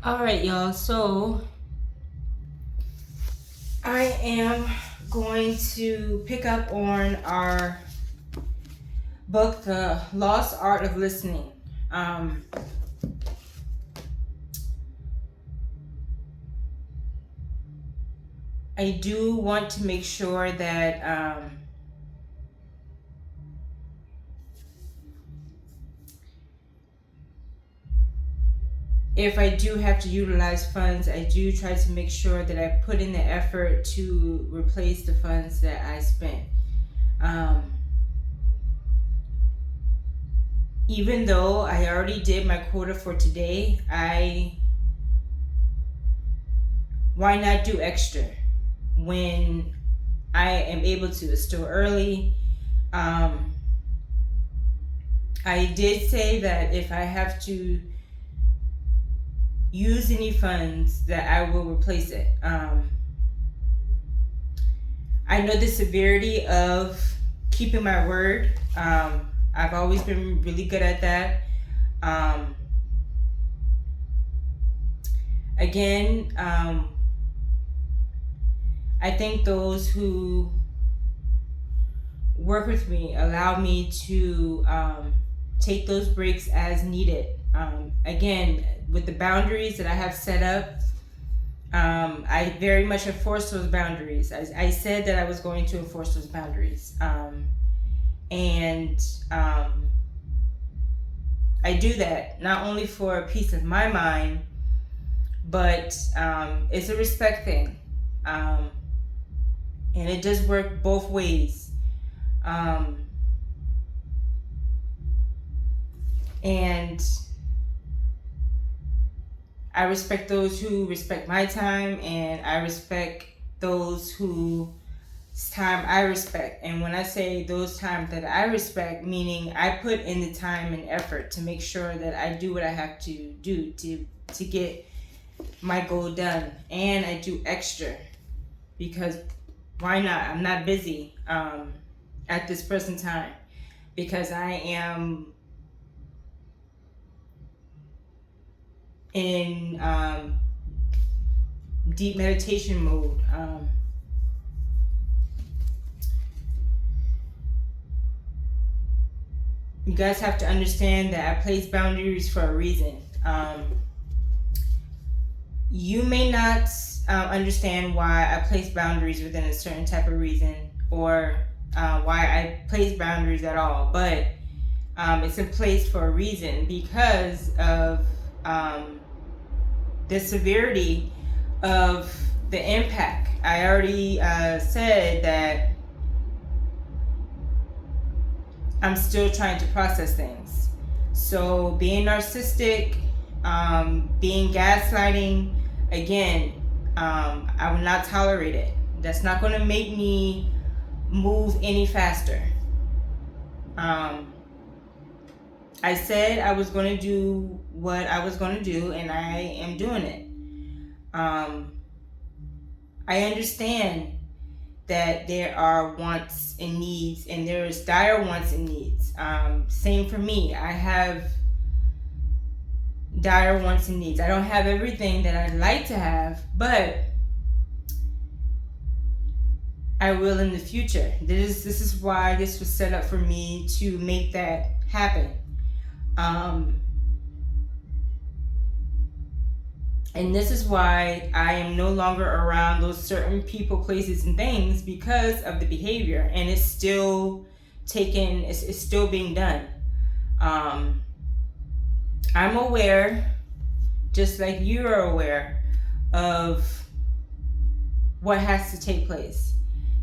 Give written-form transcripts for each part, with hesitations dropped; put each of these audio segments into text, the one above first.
All right, y'all. So I am going to pick up on our book, The Lost Art of Listening. Um, I do want to make sure that if I do have to utilize funds, I do try to make sure that I put in the effort to replace the funds that I spent. Um, Even though I already did my quota for today, why not do extra when I am able to? It's still early. Um, I did say that if I have to use any funds, that I will replace it. I know the severity of keeping my word. I've always been really good at that. Um, again, I think those who work with me allow me to take those breaks as needed. Again, with the boundaries that I have set up, I very much enforce those boundaries. I said that I was going to enforce those boundaries. And I do that not only for a peace of my mind, but it's a respect thing. And it does work both ways. And I respect those who respect my time, and I respect those whose time I respect. And when I say those times that I respect, meaning I put in the time and effort to make sure that I do what I have to do to get my goal done. And I do extra because why not? I'm not busy at this present time because I am in deep meditation mode. You guys have to understand that I place boundaries for a reason. You may not understand why I place boundaries within a certain type of reason, or why I place boundaries at all, but it's in place for a reason because of the severity of the impact. I already said that I'm still trying to process things. So being narcissistic, being gaslighting, again, I will not tolerate it. That's not going to make me move any faster. I said I was going to do what I was going to do, and I am doing it. I understand that there are wants and needs, and there's dire wants and needs. Same for me. I have dire wants and needs. I don't have everything that I'd like to have, but I will in the future. This is why this was set up for me to make that happen. And this is why I am no longer around those certain people, places, and things because of the behavior. And it's still it's still being done. I'm aware, just like you are aware, of what has to take place.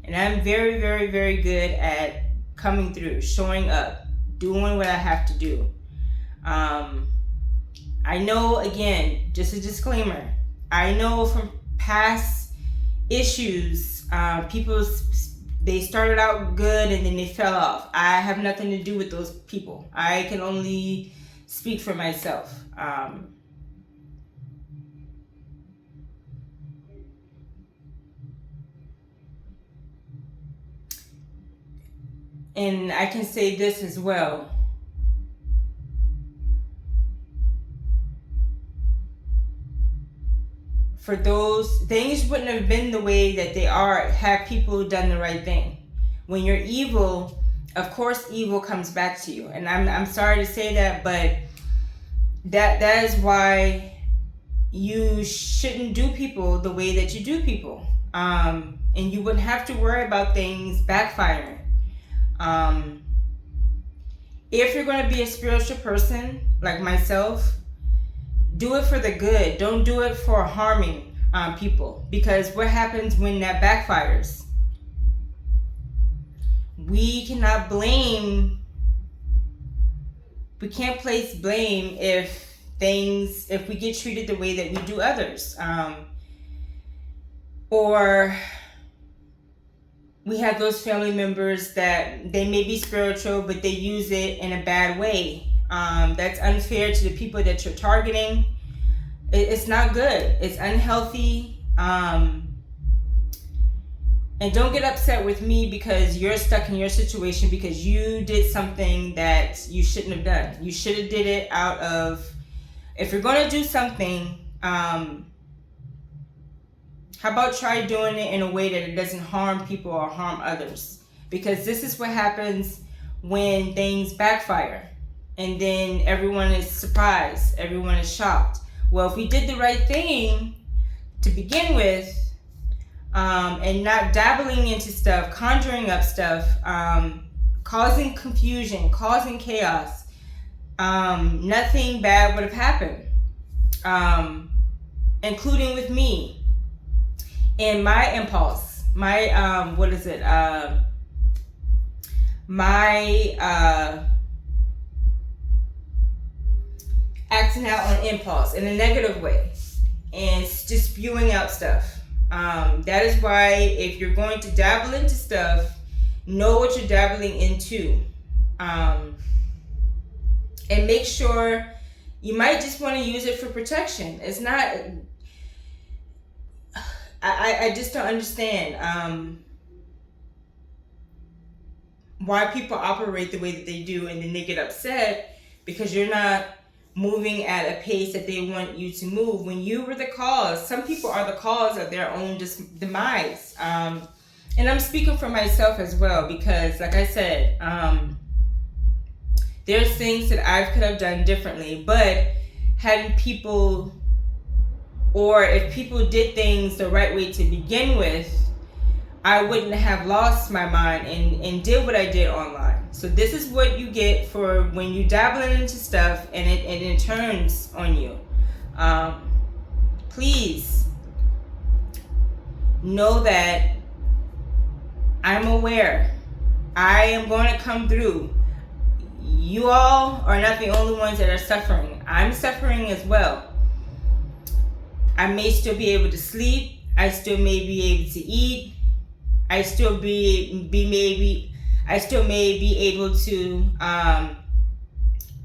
And I'm very, very, very good at coming through, showing up, doing what I have to do. I know, again, just a disclaimer, I know from past issues, people, they started out good and then they fell off. I have nothing to do with those people. I can only speak for myself. And I can say this as well. for those things wouldn't have been the way that they are had people done the right thing. When you're evil, of course evil comes back to you. And I'm sorry to say that, but that is why you shouldn't do people the way that you do people. And you wouldn't have to worry about things backfiring. If you're going to be a spiritual person like myself, do it for the good. Don't do it for harming people. Because what happens when that backfires? We cannot blame. We can't place blame if we get treated the way that we do others. Or we have those family members that they may be spiritual, but they use it in a bad way. That's unfair to the people that you're targeting. It's not good. It's unhealthy. And don't get upset with me because you're stuck in your situation because you did something that you shouldn't have done. You should have did it out of, if you're going to do something, how about try doing it in a way that it doesn't harm people or harm others? Because this is what happens when things backfire. And then everyone is surprised. Everyone is shocked. Well, if we did the right thing to begin with, and not dabbling into stuff, conjuring up stuff, causing confusion, causing chaos, nothing bad would have happened, including with me. And my impulse, my acting out on impulse in a negative way and just spewing out stuff. That is why if you're going to dabble into stuff, know what you're dabbling into. And make sure you might just want to use it for protection. It's not, I just don't understand why people operate the way that they do, and then they get upset because you're not moving at a pace that they want you to move when you were the cause. Some people are the cause of their own demise. And I'm speaking for myself as well because, like I said, there's things that I could have done differently, but hadn't people, or if people did things the right way to begin with, I wouldn't have lost my mind and did what I did online. So this is what you get for when you dabbling into stuff and it turns on you. Please know that I'm aware. I am going to come through. You all are not the only ones that are suffering. I'm suffering as well. I may still be able to sleep. I still may be able to eat. I still may be able to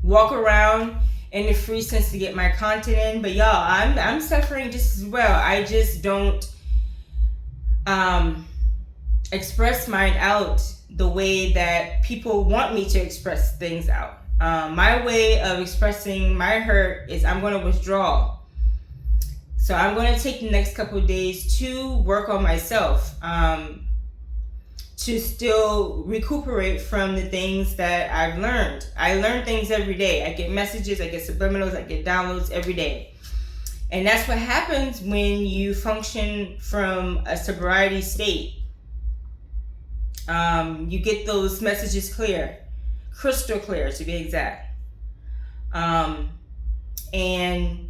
walk around in the free sense to get my content in. But y'all, I'm suffering just as well. I just don't express mine out the way that people want me to express things out. My way of expressing my hurt is I'm going to withdraw. So I'm going to take the next couple of days to work on myself. To still recuperate from the things that I've learned. I learn things every day. I get messages, I get subliminals, I get downloads every day. And that's what happens when you function from a sobriety state. You get those messages clear, crystal clear to be exact. And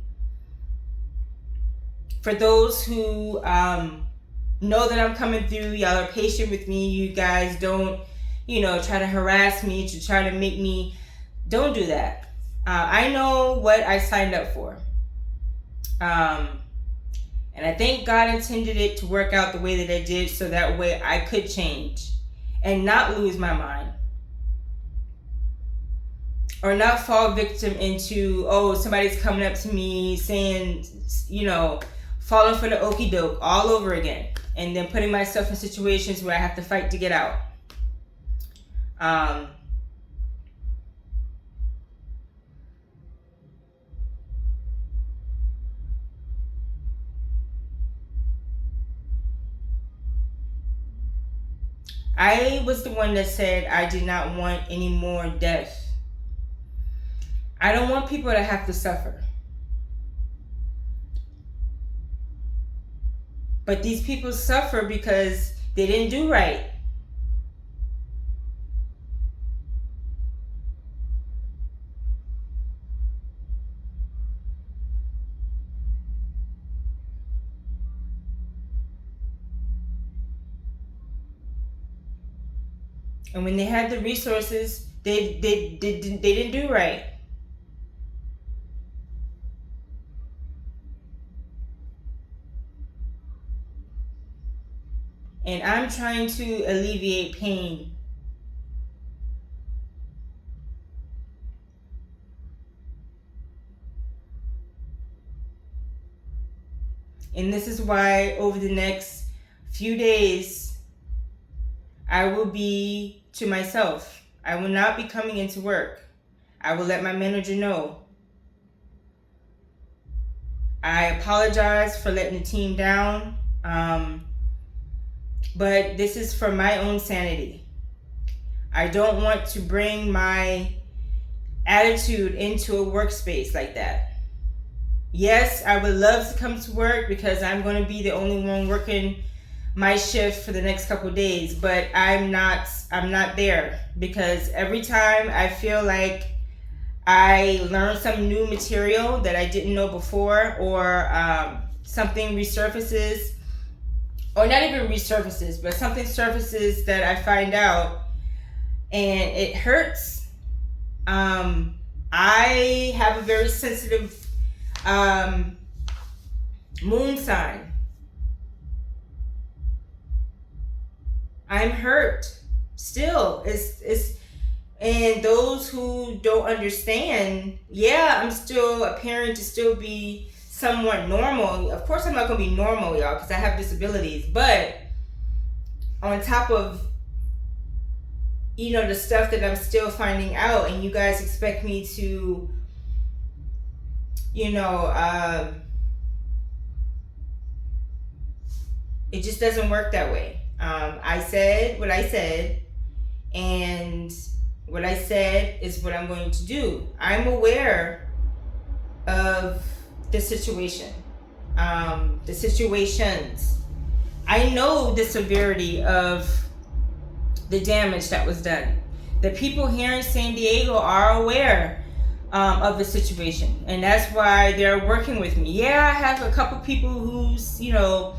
for those who know that I'm coming through, y'all are patient with me. You guys don't, try to harass me to try to make me. Don't do that. I know what I signed up for. And I think God intended it to work out the way that it did so that way I could change and not lose my mind. Or not fall victim into, somebody's coming up to me saying, falling for the okie doke all over again. And then putting myself in situations where I have to fight to get out. I was the one that said I did not want any more death. I don't want people to have to suffer. But these people suffer because they didn't do right. And when they had the resources, they didn't do right. And I'm trying to alleviate pain. And this is why over the next few days, I will be to myself. I will not be coming into work. I will let my manager know. I apologize for letting the team down. But this is for my own sanity. I don't want to bring my attitude into a workspace like that. Yes, I would love to come to work because I'm going to be the only one working my shift for the next couple of days, but I'm not there, because every time I feel like I learn some new material that I didn't know before, or something resurfaces, or not even resurfaces, but something surfaces that I find out and it hurts. I have a very sensitive moon sign. I'm hurt still. It's and those who don't understand, yeah, I'm still appearing to still be somewhat normal. Of course I'm not gonna be normal, y'all, because I have disabilities, but on top of, you know, the stuff that I'm still finding out, and you guys expect me to, you know, it just doesn't work that way. I said what I said, and what I said is what I'm going to do. I'm aware of the situation, the situations. I know the severity of the damage that was done. The people here in San Diego are aware of the situation, and that's why they're working with me. Yeah, I have a couple people who's, you know,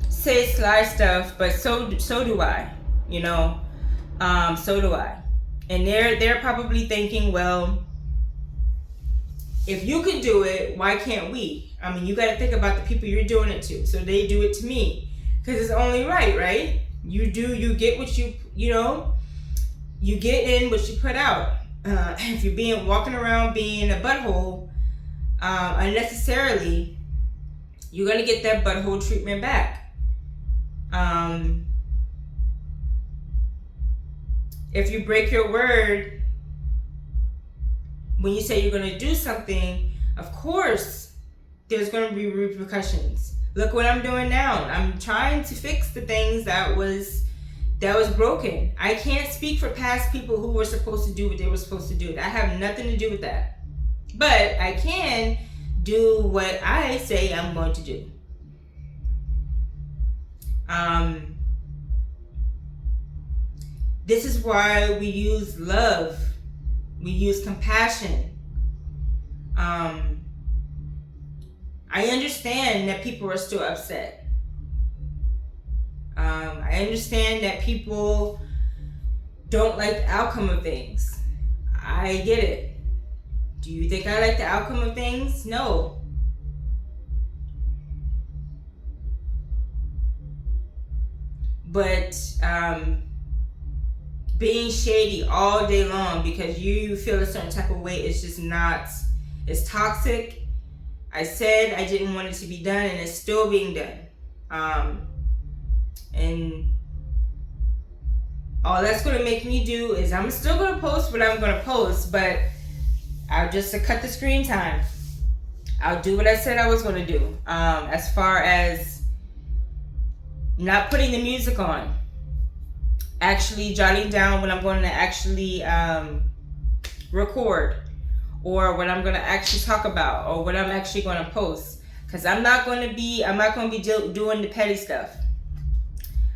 say sly stuff, but so do I, you know, so do I. And they're probably thinking, well, if you can do it, why can't we? I mean, you got to think about the people you're doing it to, so they do it to me, because it's only right? You get what you know, you get in what you put out. If you're walking around being a butthole unnecessarily, you're gonna get that butthole treatment back. If you break your word when you say you're going to do something, of course there's going to be repercussions. Look what I'm doing now. I'm trying to fix the things that was broken. I can't speak for past people who were supposed to do what they were supposed to do. I have nothing to do with that. But I can do what I say I'm going to do. This is why we use love. We use compassion. I understand that people are still upset. I understand that people don't like the outcome of things. I get it. Do you think I like the outcome of things? No. But being shady all day long because you feel a certain type of way is just not, it's toxic. I said I didn't want it to be done, and it's still being done. And all that's going to make me do is I'm still going to post what I'm going to post, but I'll just cut the screen time. I'll do what I said I was going to do. As far as not putting the music on, actually jotting down what I'm going to actually record, or what I'm going to actually talk about, or what I'm actually going to post. Because I'm not going to be doing the petty stuff.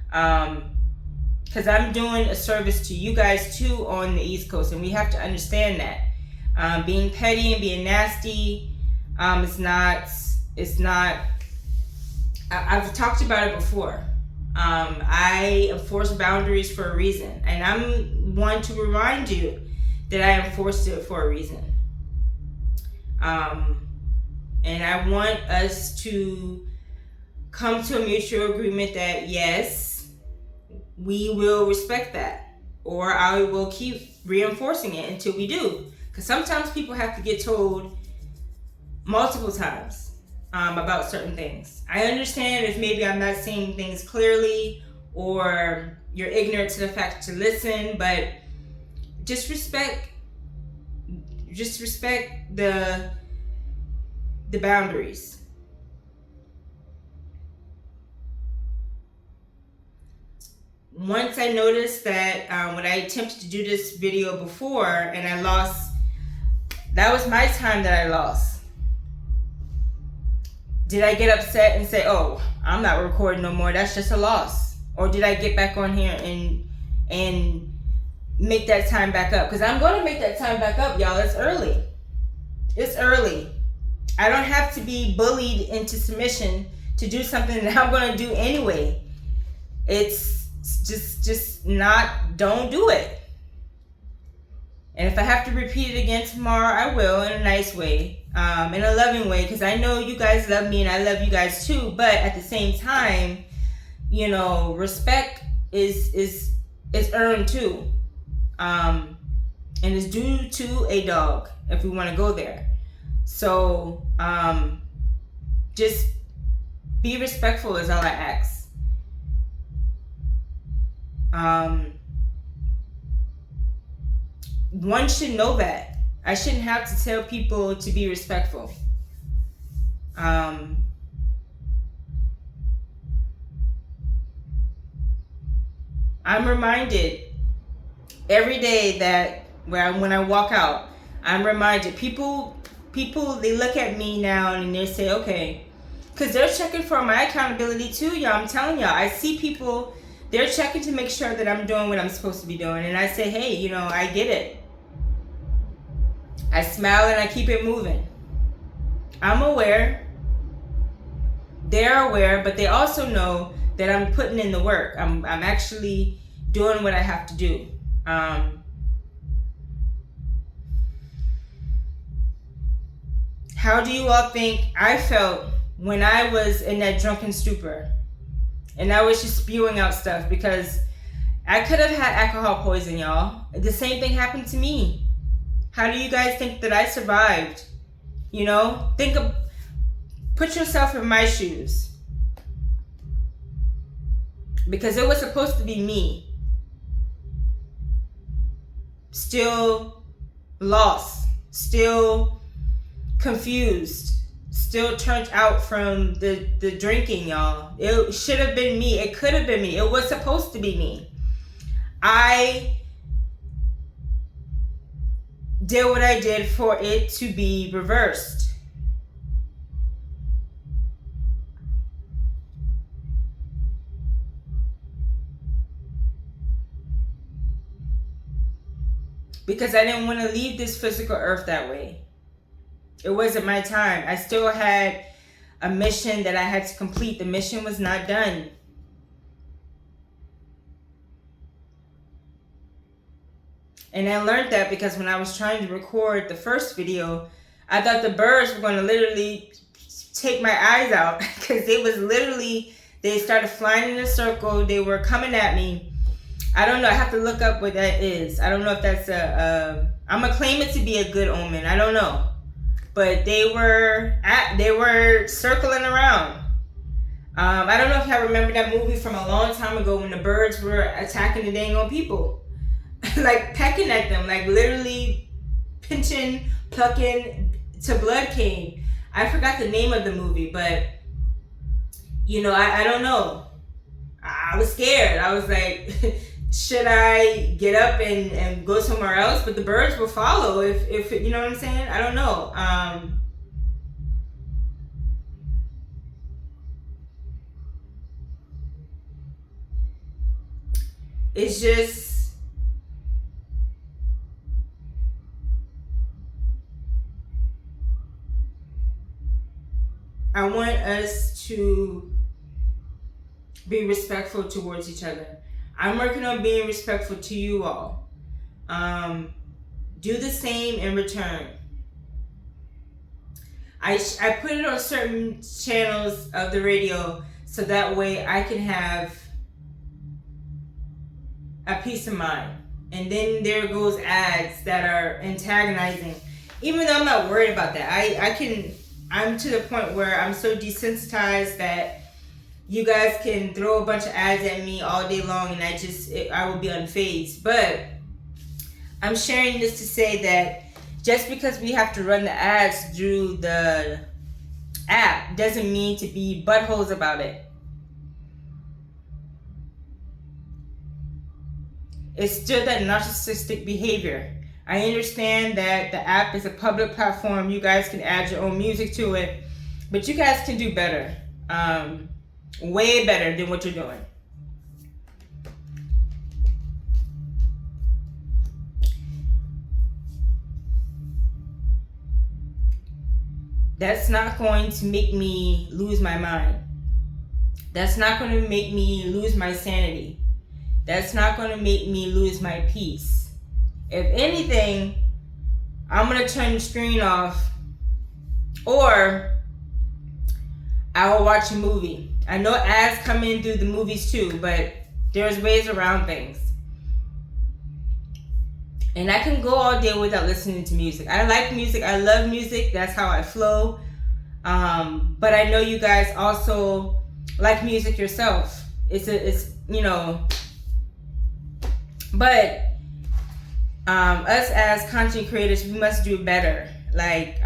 Because I'm doing a service to you guys too on the East Coast, and we have to understand that being petty and being nasty, it's not. I've talked about it before. I enforce boundaries for a reason, and I'm one to remind you that I enforced it for a reason. And I want us to come to a mutual agreement that yes, we will respect that, or I will keep reinforcing it until we do. Because sometimes people have to get told multiple times about certain things. I understand if maybe I'm not seeing things clearly, or you're ignorant to the fact to listen, but just respect the boundaries. Once I noticed that when I attempted to do this video before and I lost, that was my time that I lost. Did I get upset and say, oh, I'm not recording no more, that's just a loss? Or did I get back on here and make that time back up? Because I'm going to make that time back up, y'all. It's early. It's early. I don't have to be bullied into submission to do something that I'm going to do anyway. It's just not, don't do it. And if I have to repeat it again tomorrow, I will, in a nice way, in a loving way, because I know you guys love me and I love you guys too. But at the same time, you know, respect is earned too, and is due to a dog, if we want to go there. So just be respectful is all I ask. One should know that. I shouldn't have to tell people to be respectful. I'm reminded every day that when I walk out, I'm reminded. People, they look at me now and they say, okay, because they're checking for my accountability too, y'all. I'm telling y'all, I see people, they're checking to make sure that I'm doing what I'm supposed to be doing. And I say, hey, you know, I get it. I smile and I keep it moving. I'm aware. They're aware, but they also know that I'm putting in the work. I'm actually doing what I have to do. How do you all think I felt when I was in that drunken stupor and I was just spewing out stuff? Because I could have had alcohol poison, y'all. The same thing happened to me. How do you guys think that I survived? You know, put yourself in my shoes. Because it was supposed to be me. Still lost. Still confused. Still turned out from the drinking, y'all. It should have been me. It could have been me. It was supposed to be me. I did what I did for it to be reversed. Because I didn't want to leave this physical earth that way. It wasn't my time. I still had a mission that I had to complete. The mission was not done. And I learned that because when I was trying to record the first video, I thought the birds were going to literally take my eyes out. Because they started flying in a circle. They were coming at me. I don't know. I have to look up what that is. I don't know if that's I'm going to claim it to be a good omen. I don't know. But they were circling around. I don't know if y'all remember that movie from a long time ago when the birds were attacking the dang on people. Like pecking at them, like literally pinching, plucking to blood came. I forgot the name of the movie, but you know, I don't know. I was scared. I was like, should I get up and go somewhere else? But the birds will follow if you know what I'm saying? I don't know. It's just, I want us to be respectful towards each other. I'm working on being respectful to you all. Do the same in return. I put it on certain channels of the radio so that way I can have a peace of mind. And then there goes ads that are antagonizing. Even though I'm not worried about that. I'm to the point where I'm so desensitized that you guys can throw a bunch of ads at me all day long and I will be unfazed. But I'm sharing this to say that just because we have to run the ads through the app doesn't mean to be buttholes about it. It's still that narcissistic behavior. I understand that the app is a public platform. You guys can add your own music to it, but you guys can do better. Way better than what you're doing. That's not going to make me lose my mind. That's not going to make me lose my sanity. That's not going to make me lose my peace. If anything, I'm going to turn the screen off, or I will watch a movie. I know ads come in through the movies too, but there's ways around things. And I can go all day without listening to music. I like music. I love music. That's how I flow. But I know you guys also like music yourself. It's you know. But us as content creators, we must do better. Like,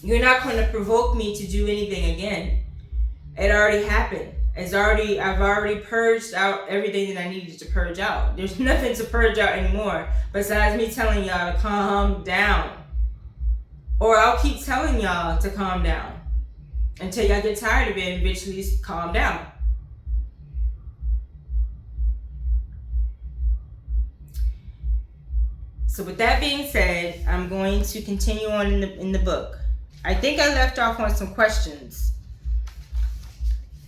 you're not going to provoke me to do anything again. It already happened. I've already purged out everything that I needed to purge out. There's nothing to purge out anymore besides me telling y'all to calm down. Or I'll keep telling y'all to calm down until y'all get tired of it and eventually calm down. So with that being said, I'm going to continue on in the book. I think I left off on some questions.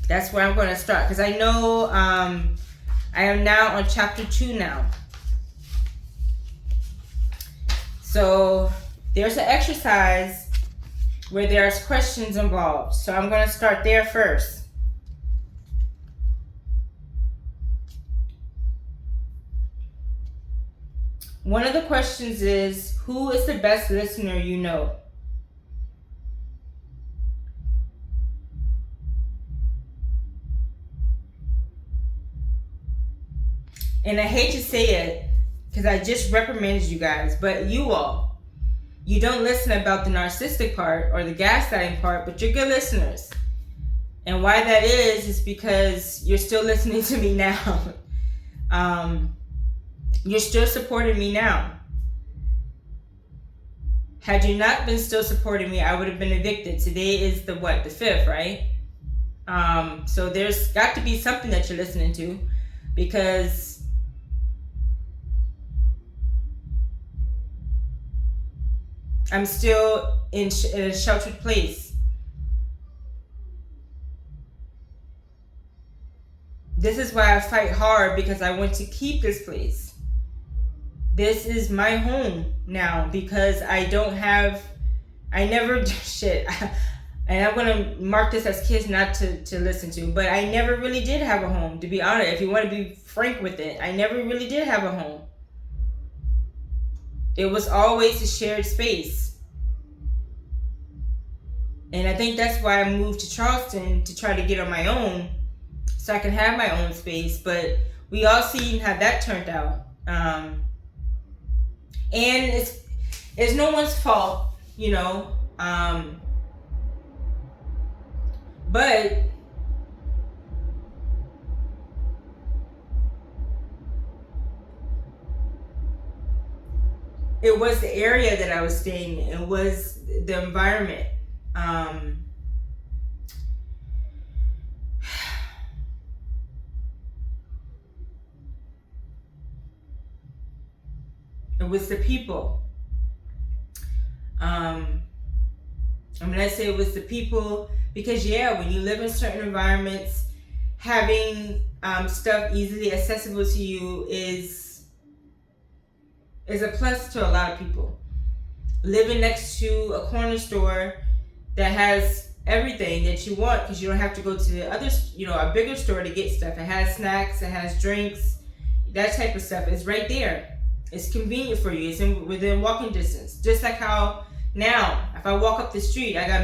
That's where I'm going to start, because I know I am now on chapter 2 now. So there's an exercise where there's questions involved. So I'm going to start there first. One of the questions is, who is the best listener you know? And I hate to say it, because I just reprimanded you guys, but you don't listen about the narcissistic part or the gaslighting part, but you're good listeners. And why that is because you're still listening to me now. You're still supporting me now. Had you not been still supporting me, I would have been evicted. Today is the 5th, right? So there's got to be something that you're listening to, because I'm still in a sheltered place. This is why I fight hard, because I want to keep this place. This is my home now, because I never shit. And I'm going to mark this as kids not to listen to, but I never really did have a home, to be honest. If you want to be frank with it, I never really did have a home. It was always a shared space. And I think that's why I moved to Charleston, to try to get on my own, so I can have my own space. But we all seen how that turned out. And it's no one's fault, you know. But it was the area that I was staying in. It was the environment. It was the people. And when I say it was the people, because when you live in certain environments, having stuff easily accessible to you is a plus to a lot of people. Living next to a corner store that has everything that you want, because you don't have to go to the other, a bigger store to get stuff. It has snacks, it has drinks, that type of stuff. It's right there. It's convenient for you. It's within walking distance. Just like how now, if I walk up the street, I got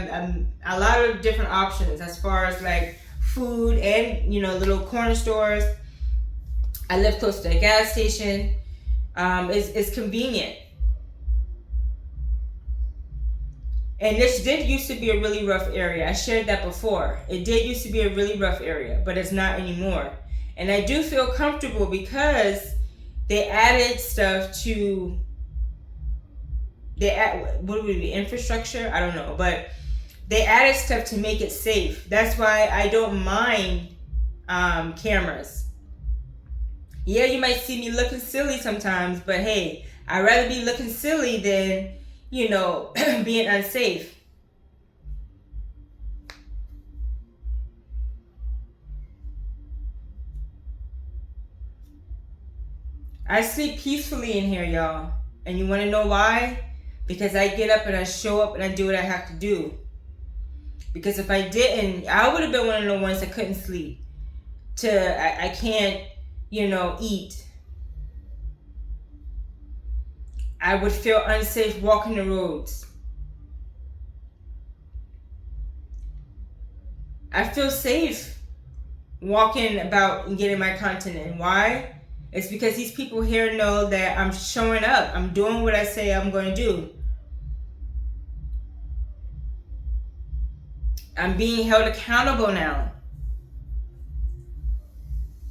a lot of different options as far as like food and little corner stores. I live close to a gas station. It's convenient. And this did used to be a really rough area. I shared that before. It did used to be a really rough area, but it's not anymore. And I do feel comfortable because they added stuff to what would it be, infrastructure? I don't know, but they added stuff to make it safe. That's why I don't mind cameras. Yeah, you might see me looking silly sometimes, but hey, I'd rather be looking silly than being unsafe. I sleep peacefully in here, y'all. And you want to know why? Because I get up and I show up and I do what I have to do. Because if I didn't, I would have been one of the ones that couldn't sleep. I can't, eat. I would feel unsafe walking the roads. I feel safe walking about and getting my content in. Why? It's because these people here know that I'm showing up. I'm doing what I say I'm going to do. I'm being held accountable now.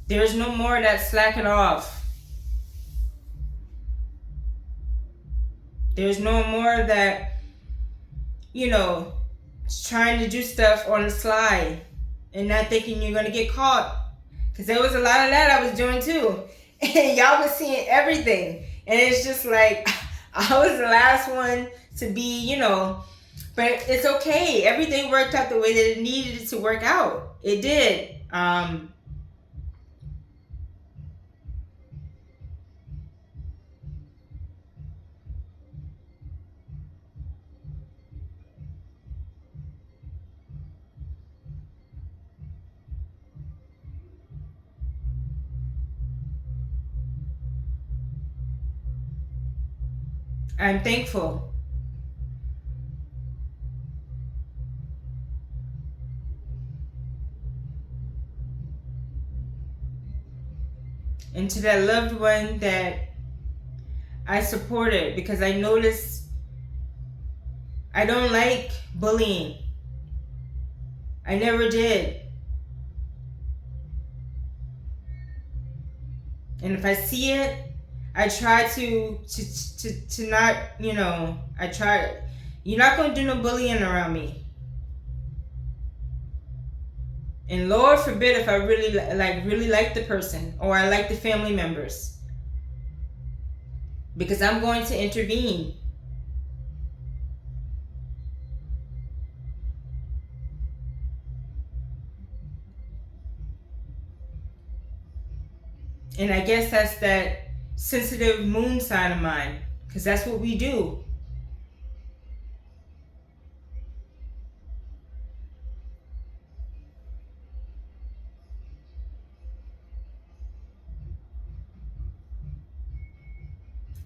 There's no more of that slacking off. There's no more of that, trying to do stuff on the slide and not thinking you're going to get caught. Because there was a lot of that I was doing too. And y'all was seeing everything. And it's just like, I was the last one to be, but it's okay. Everything worked out the way that it needed it to work out. It did. I'm thankful. And to that loved one that I supported, because I noticed I don't like bullying. I never did. And if I see it, I try to not, I try. You're not going to do no bullying around me. And Lord forbid if I really like the person or I like the family members. Because I'm going to intervene. And I guess that's that sensitive moon sign of mine, because that's what we do.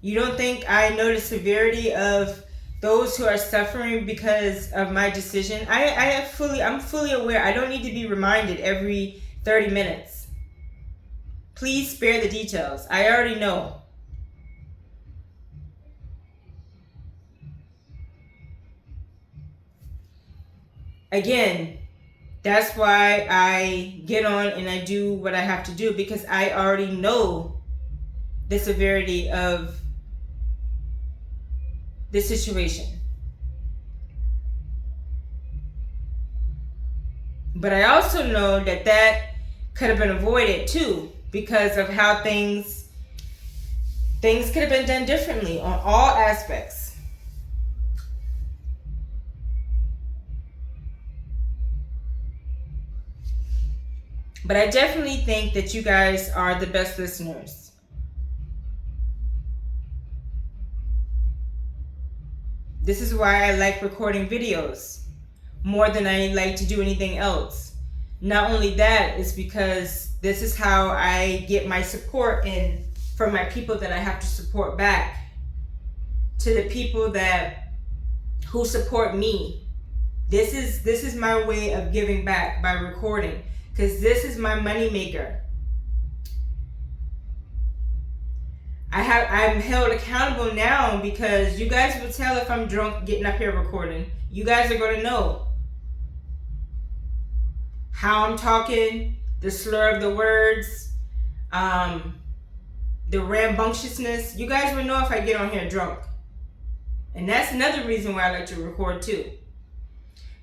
You don't think I know the severity of those who are suffering because of my decision? I'm fully aware. I don't need to be reminded every 30 minutes. Please spare the details. I already know. Again, that's why I get on and I do what I have to do, because I already know the severity of this situation. But I also know that that could have been avoided too, because of how things could have been done differently on all aspects. But I definitely think that you guys are the best listeners. This is why I like recording videos more than I like to do anything else. Not only that, it's because this is how I get my support in from my people that I have to support back to the people who support me. This is my way of giving back by recording, because this is my money maker. I'm held accountable now because you guys will tell if I'm drunk getting up here recording. You guys are going to know how I'm talking, the slur of the words, the rambunctiousness. You guys will know if I get on here drunk. And that's another reason why I like to record too.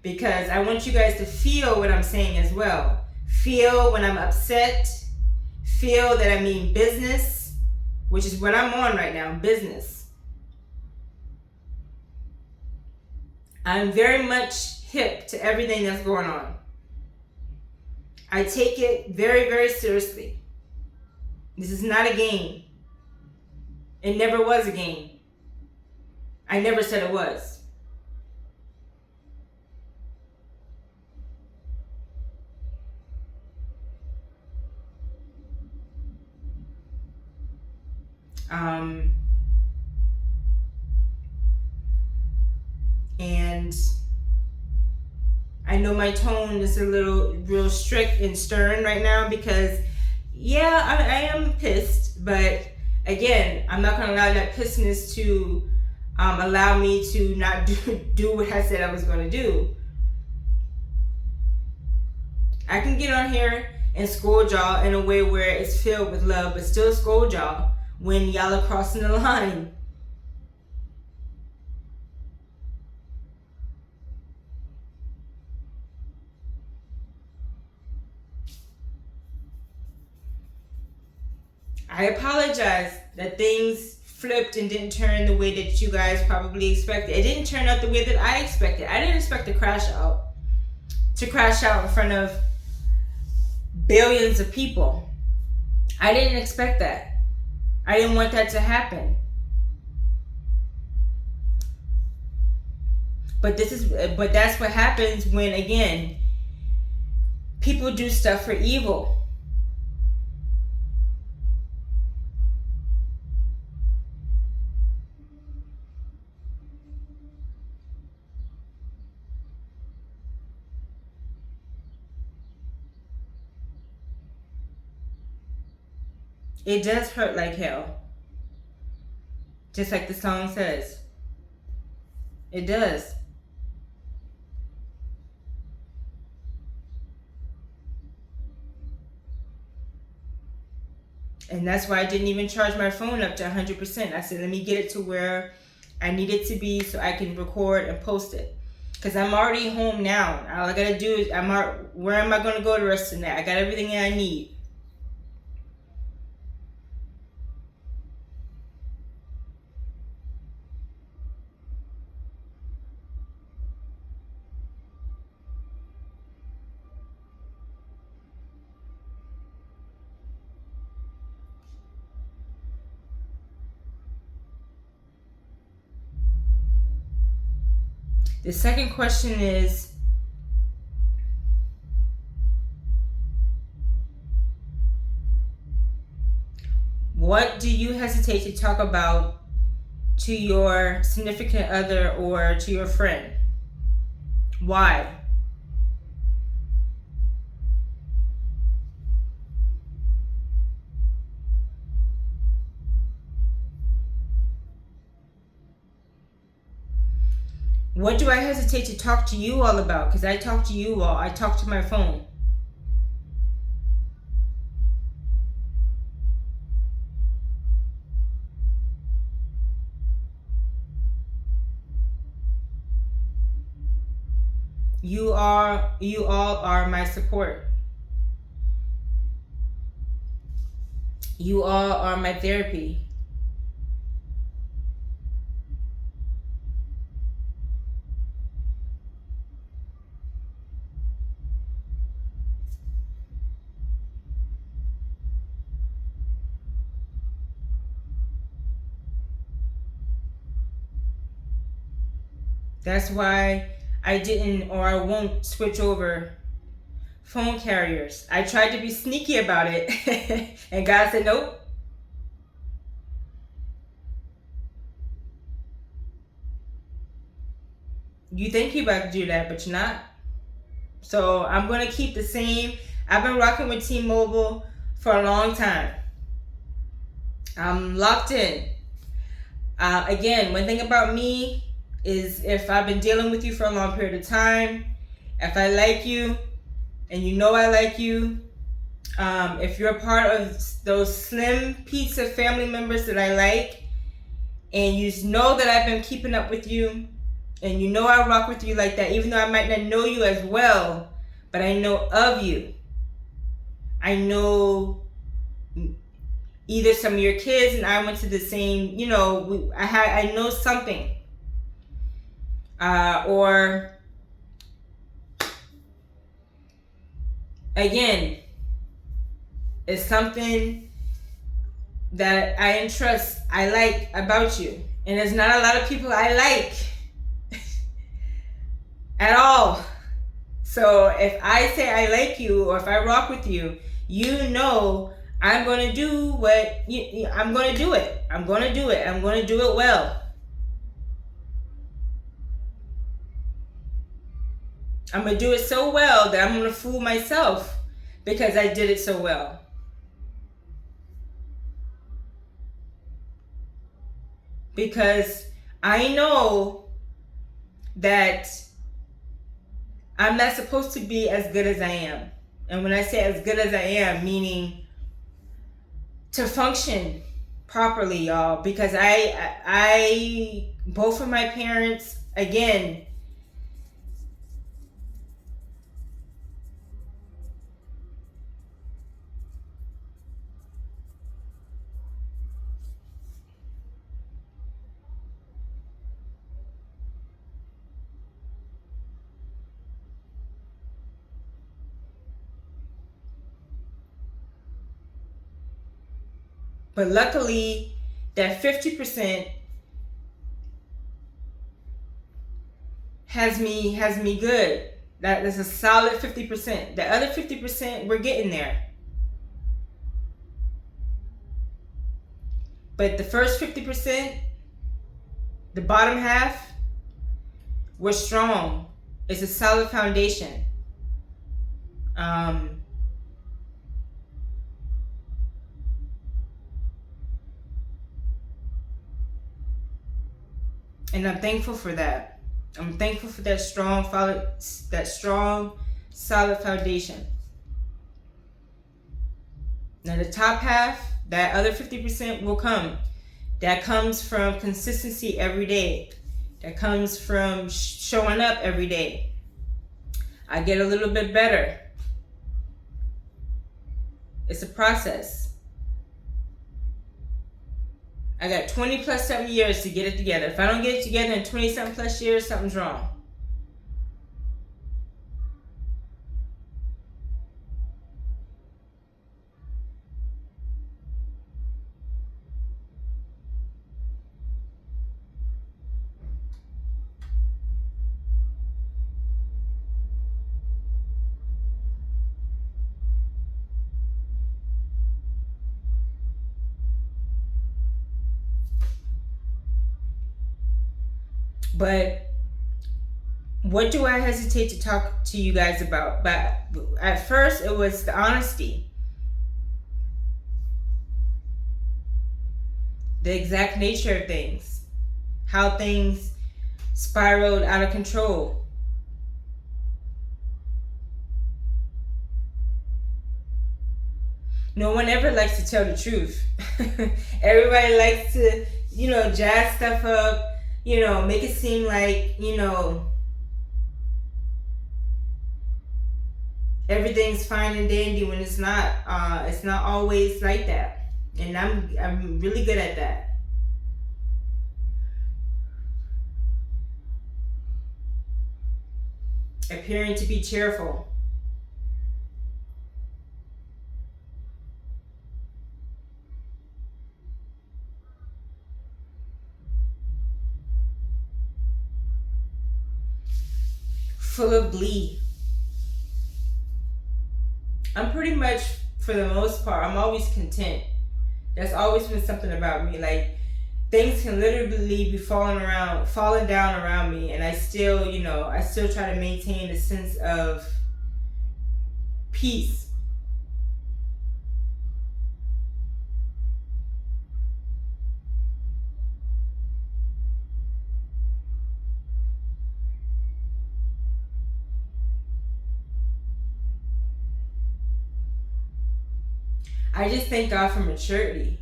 Because I want you guys to feel what I'm saying as well. Feel when I'm upset. Feel that I mean business, which is what I'm on right now, business. I'm very much hip to everything that's going on. I take it very, very seriously. This is not a game. It never was a game. I never said it was. And I know my tone is a little real strict and stern right now because, yeah, I am pissed. But again, I'm not going to allow that pissedness to allow me to not do what I said I was going to do. I can get on here and scold y'all in a way where it's filled with love, but still scold y'all when y'all are crossing the line. I apologize that things flipped and didn't turn the way that you guys probably expected. It didn't turn out the way that I expected. I didn't expect to crash out in front of billions of people. I didn't expect that. I didn't want that to happen. But that's what happens when, again, people do stuff for evil. It does hurt like hell. Just like the song says. It does. And that's why I didn't even charge my phone up to 100%. I said, let me get it to where I need it to be so I can record and post it. Because I'm already home now. All I got to do is, where am I going to go the rest of the night? I got everything I need. The second question is, what do you hesitate to talk about to your significant other or to your friend? Why? What do I hesitate to talk to you all about? Because I talk to you all. I talk to my phone. You all are my support. You all are my therapy. That's why I didn't or I won't switch over phone carriers. I tried to be sneaky about it, and God said, nope. You think you're about to do that, but you're not. So I'm going to keep the same. I've been rocking with T-Mobile for a long time. I'm locked in. Again, one thing about me is if I've been dealing with you for a long period of time, if I like you, and you know I like you, if you're a part of those slim piece of family members that I like, and you know that I've been keeping up with you, and you know I rock with you like that, even though I might not know you as well, but I know of you. I know either some of your kids and I went to the same, I know something. Or again, it's something that I entrust, I like about you. And there's not a lot of people I like at all. So if I say I like you or if I rock with you, you know I'm going to do I'm going to do it. I'm going to do it. I'm going to do it well. I'm going to do it so well that I'm going to fool myself because I did it so well. Because I know that I'm not supposed to be as good as I am. And when I say as good as I am, meaning to function properly, y'all. Because I both of my parents, again, but luckily that 50% has me good. That is a solid 50%. The other 50%, we're getting there. But the first 50%, the bottom half, we're strong. It's a solid foundation. And I'm thankful for that. I'm thankful for that strong, solid foundation. Now the top half, that other 50% will come. That comes from consistency every day. That comes from showing up every day. I get a little bit better. It's a process. I got 20 plus something years to get it together. If I don't get it together in 20 something plus years, something's wrong. But what do I hesitate to talk to you guys about? But at first, it was the honesty. The exact nature of things. How things spiraled out of control. No one ever likes to tell the truth. Everybody likes to, jazz stuff up, make it seem like, everything's fine and dandy when it's not. It's not always like that, and I'm really good at that. Appearing to be cheerful. Full of glee. I'm pretty much, for the most part, I'm always content. That's always been something about me. Like, things can literally be falling down around me, and I still, I still try to maintain a sense of peace. I just thank God for maturity.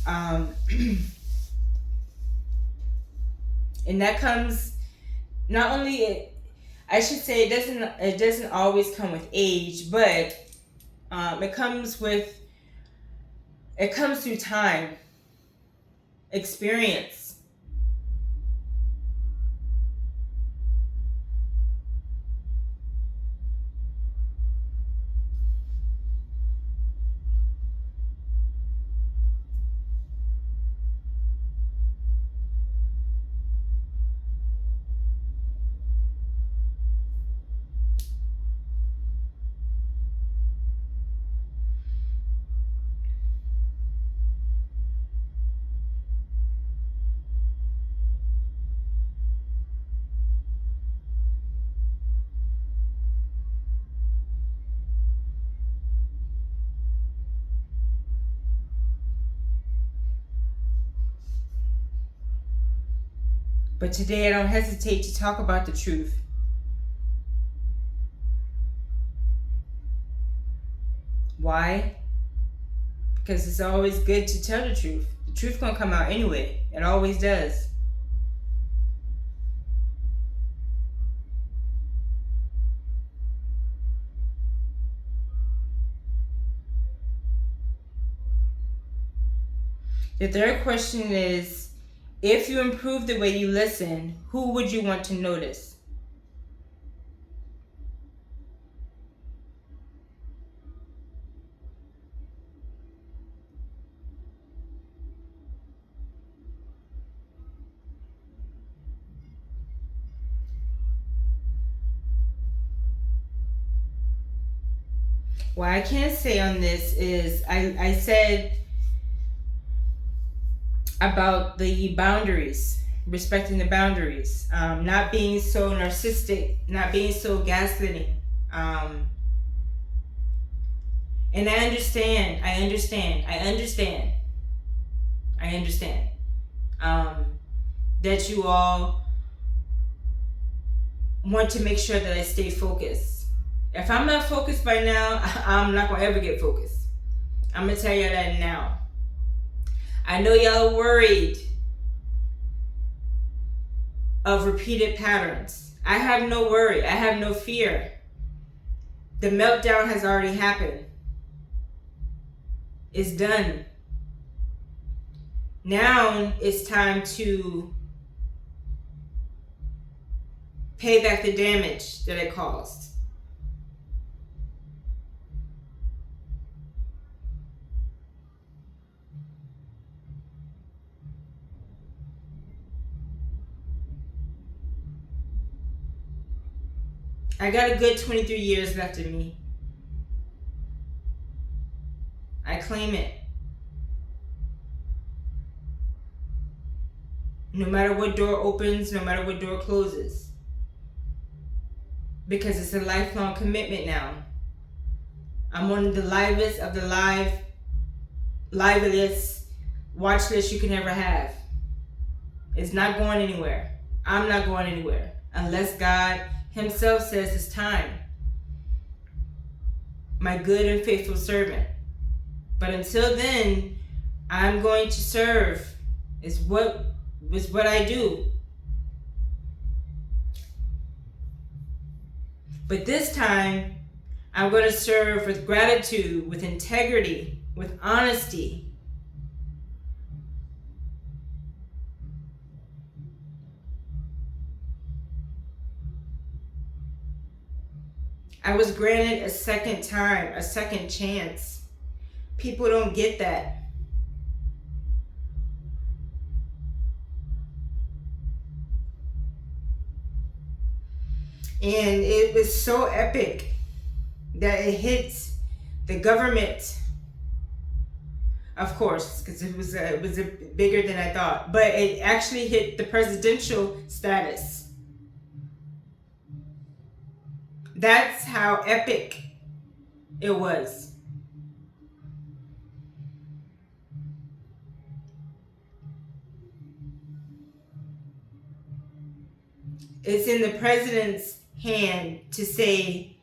And that comes not only, I should say, it doesn't always come with age, but it comes through time, experience. But today I don't hesitate to talk about the truth. Why? Because it's always good to tell the truth. The truth gonna come out anyway. It always does. The third question is, if you improve the way you listen, who would you want to notice? What I can say on this is, I said about the boundaries, respecting the boundaries, not being so narcissistic, not being so gaslighting. And I understand that you all want to make sure that I stay focused. If I'm not focused by now, I'm not going to ever get focused. I'm going to tell you that now. I know y'all are worried of repeated patterns. I have no worry. I have no fear. The meltdown has already happened. It's done. Now it's time to pay back the damage that it caused. I got a good 23 years left in me. I claim it. No matter what door opens, no matter what door closes. Because it's a lifelong commitment now. I'm on the livest of the liveliest watch list you can ever have. It's not going anywhere. I'm not going anywhere. Unless God Himself says it's time. My good and faithful servant. But until then, I'm going to serve. It's what I do. But this time, I'm going to serve with gratitude, with integrity, with honesty. I was granted a second time, a second chance. People don't get that. And it was so epic that it hits the government, of course, because it was bigger than I thought. But it actually hit the presidential status. That's how epic it was. It's in the president's hand to say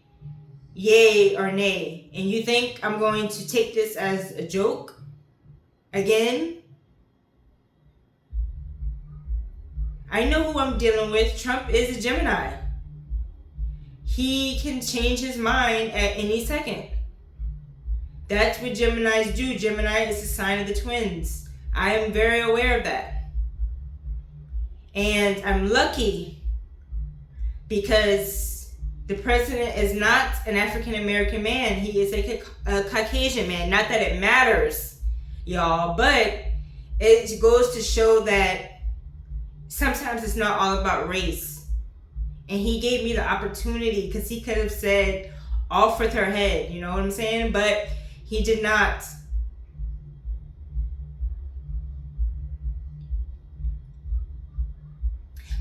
yay or nay. And you think I'm going to take this as a joke again? I know who I'm dealing with. Trump is a Gemini. He can change his mind at any second. That's what Geminis do. Gemini is a sign of the twins. I am very aware of that. And I'm lucky because the president is not an African American man. He is a Caucasian man. Not that it matters, y'all, but it goes to show that sometimes it's not all about race. And he gave me the opportunity, because he could have said off with her head, you know what I'm saying? But he did not.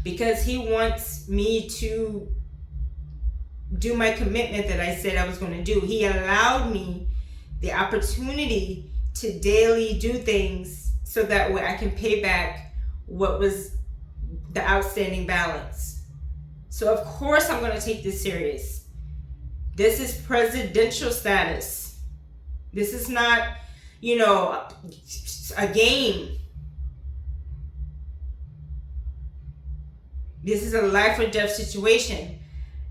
Because he wants me to do my commitment that I said I was going to do. He allowed me the opportunity to daily do things so that way I can pay back what was the outstanding balance. So of course I'm going to take this serious. This is presidential status. This is not, a game. This is a life or death situation.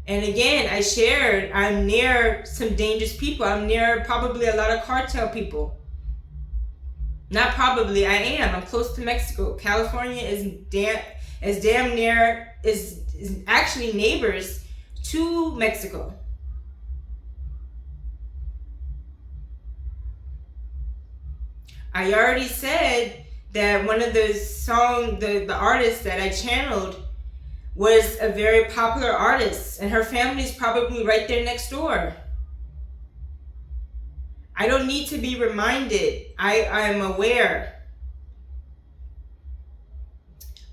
And again, I shared, I'm near some dangerous people. I'm near probably a lot of cartel people. Not probably, I am. I'm close to Mexico. California is damn near, is actually neighbors to Mexico. I already said that one of the the artists that I channeled was a very popular artist, and her family's probably right there next door. I don't need to be reminded. I am aware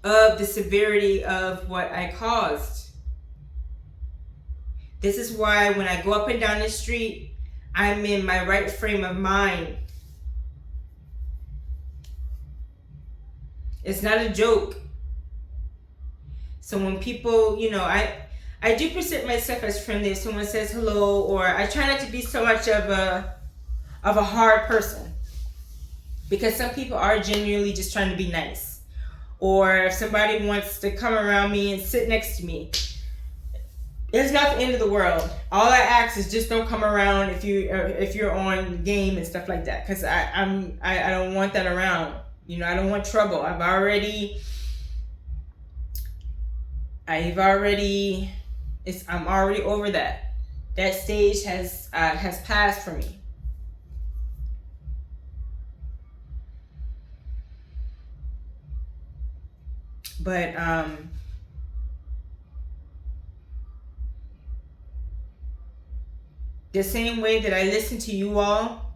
of the severity of what I caused. This is why when I go up and down the street, I'm in my right frame of mind. It's not a joke. So when people, I do present myself as friendly if someone says hello, or I try not to be so much of a hard person, because some people are genuinely just trying to be nice. Or if somebody wants to come around me and sit next to me, it's not the end of the world. All I ask is just don't come around if you're on game and stuff like that, because I don't want that around. I don't want trouble. I'm already over that. That stage has passed for me. But the same way that I listen to you all,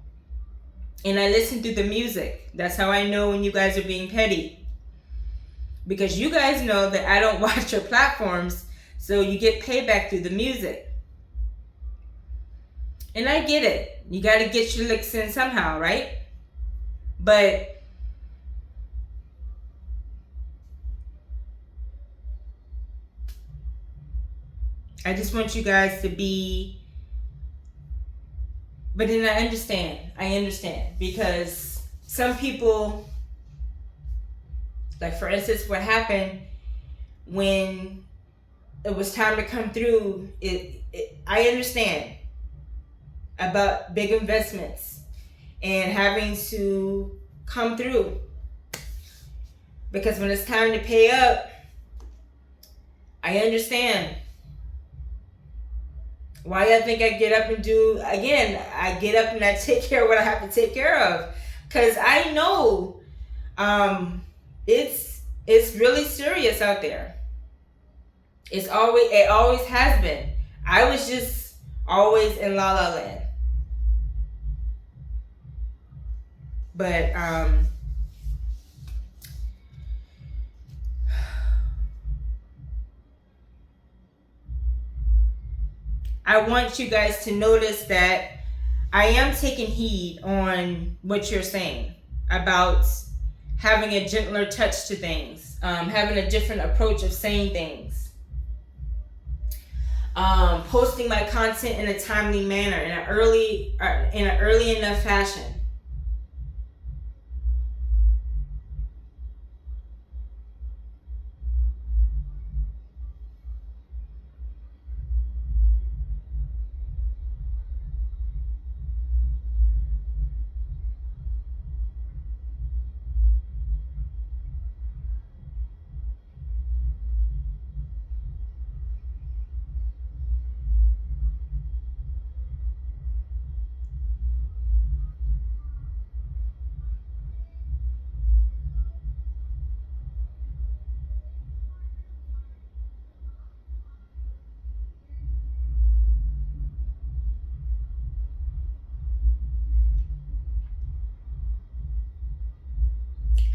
and I listen to the music, that's how I know when you guys are being petty. Because you guys know that I don't watch your platforms, so you get payback through the music. And I get it. You got to get your licks in somehow, right? But I just want you guys to be... But then I understand. Because some people, like for instance, what happened when it was time to come through, I understand. about big investments and having to come through. Because when it's time to pay up, I understand. Why I think I get up and do, again, I get up and I take care of what I have to take care of. Because I know it's really serious out there. It always has been. I was just always in la la land. But I want you guys to notice that I am taking heed on what you're saying about having a gentler touch to things, having a different approach of saying things, posting my content in a timely manner, in an early enough fashion.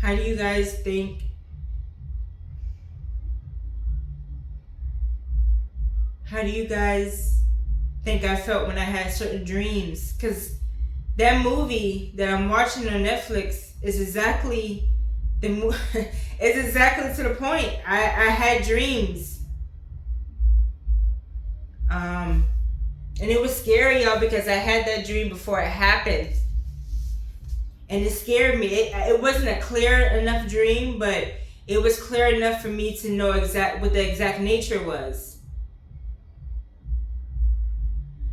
How do you guys think? How do you guys think I felt when I had certain dreams? Because that movie that I'm watching on Netflix is exactly it's exactly to the point. I had dreams, and it was scary, y'all, because I had that dream before it happened, and it scared me. It wasn't a clear enough dream, but it was clear enough for me to know what the exact nature was.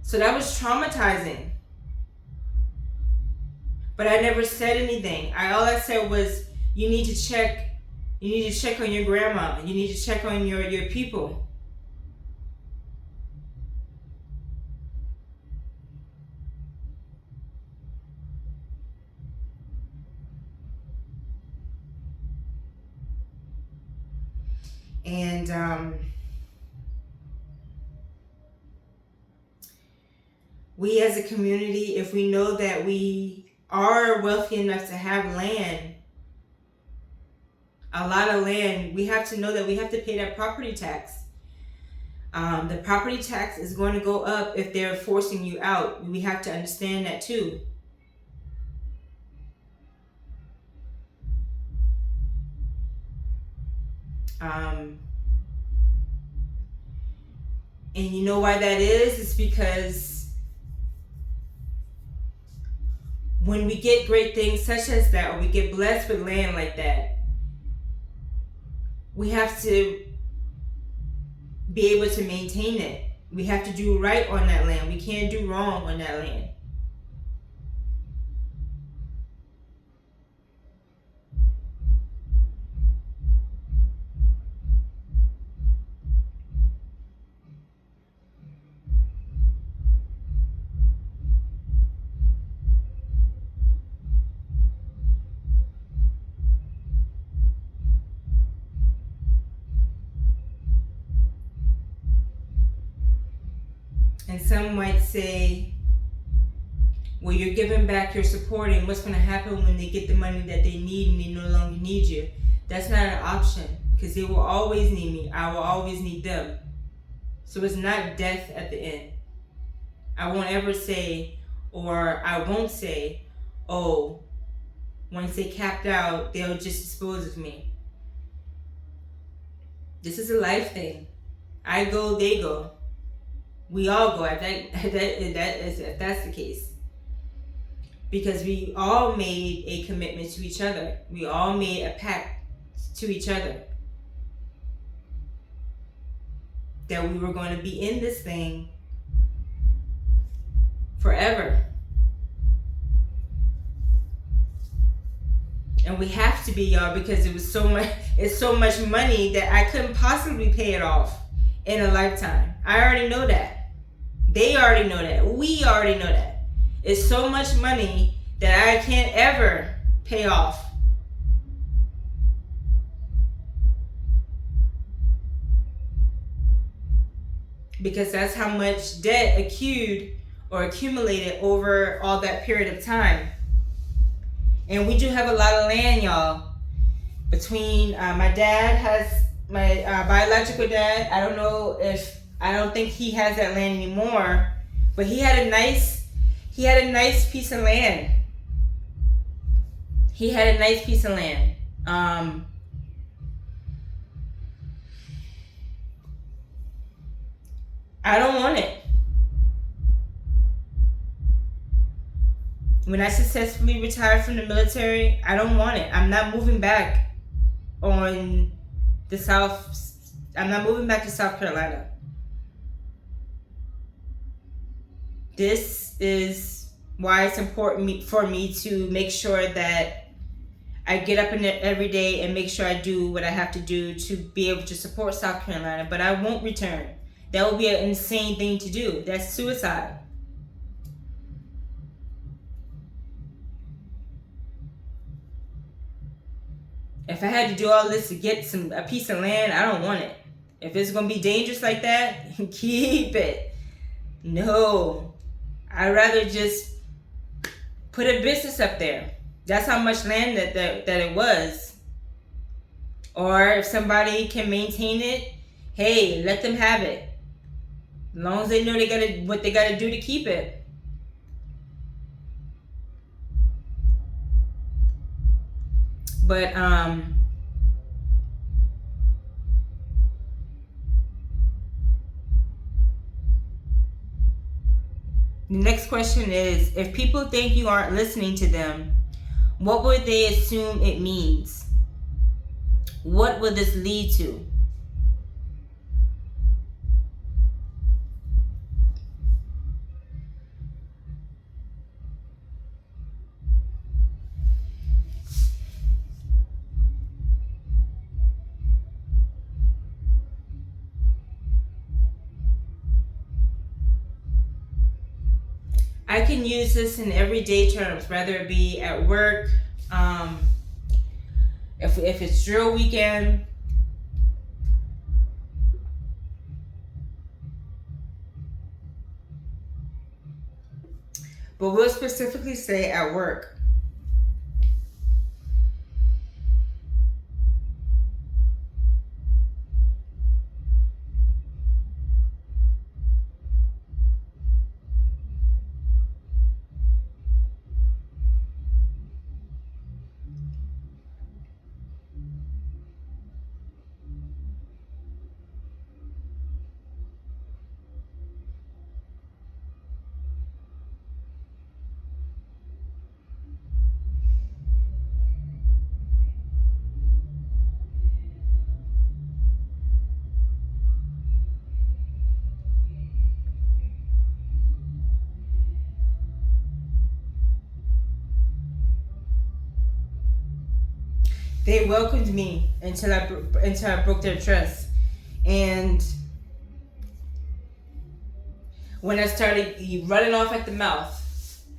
So that was traumatizing. But I never said anything. All I said was, you need to check on your grandma. You need to check on your people. And we as a community, if we know that we are wealthy enough to have land, a lot of land, we have to know that we have to pay that property tax. The property tax is going to go up if they're forcing you out. We have to understand that too. And you know why that is? It's because when we get great things such as that, or we get blessed with land like that, we have to be able to maintain it. We have to do right on that land. We can't do wrong on that land. And some might say, well, you're giving back, you're supporting. What's going to happen when they get the money that they need and they no longer need you? That's not an option, because they will always need me. I will always need them. So it's not death at the end. I won't ever say, or I won't say, oh, once they capped out, they'll just dispose of me. This is a life thing. I go, they go. We all go, if that's the case. Because we all made a commitment to each other. We all made a pact to each other that we were going to be in this thing forever. And we have to be, y'all, because it's so much money that I couldn't possibly pay it off in a lifetime. I already know that. They already know that. We already know that. It's so much money that I can't ever pay off. Because that's how much debt accumulated over all that period of time. And we do have a lot of land, y'all. Between my dad has my biological dad. I don't think he has that land anymore. But he had a nice piece of land. He had a nice piece of land. I don't want it. When I successfully retired from the military, I don't want it. I'm not moving back on the South. I'm not moving back to South Carolina. This is why it's important for me to make sure that I get up in it every day and make sure I do what I have to do to be able to support South Carolina. But I won't return. That would be an insane thing to do. That's suicide. If I had to do all this to get a piece of land, I don't want it. If it's gonna be dangerous like that, keep it. No, I'd rather just put a business up there. That's how much land that it was. Or if somebody can maintain it, hey, let them have it. As long as they know what they gotta do to keep it. But the next question is, if people think you aren't listening to them, what would they assume it means? What would this lead to? I can use this in everyday terms, whether it be at work, if it's drill weekend, but we'll specifically say at work. They welcomed me until I broke their trust, and when I started running off at the mouth,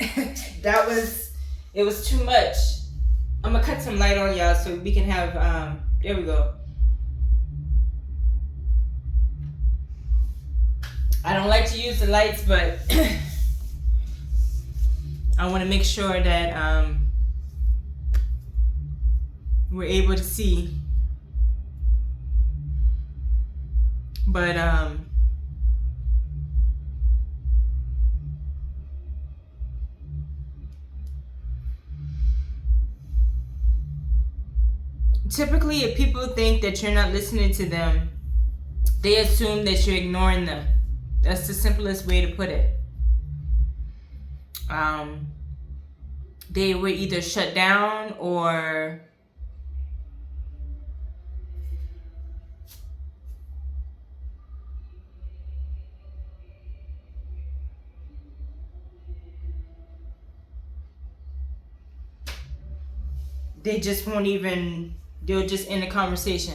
it was too much. I'm gonna cut some light on y'all so we can have there we go. I don't like to use the lights, but I want to make sure that we're able to see. But typically, if people think that you're not listening to them, they assume that you're ignoring them. That's the simplest way to put it. They would either shut down or they just won't even, they'll just end the conversation.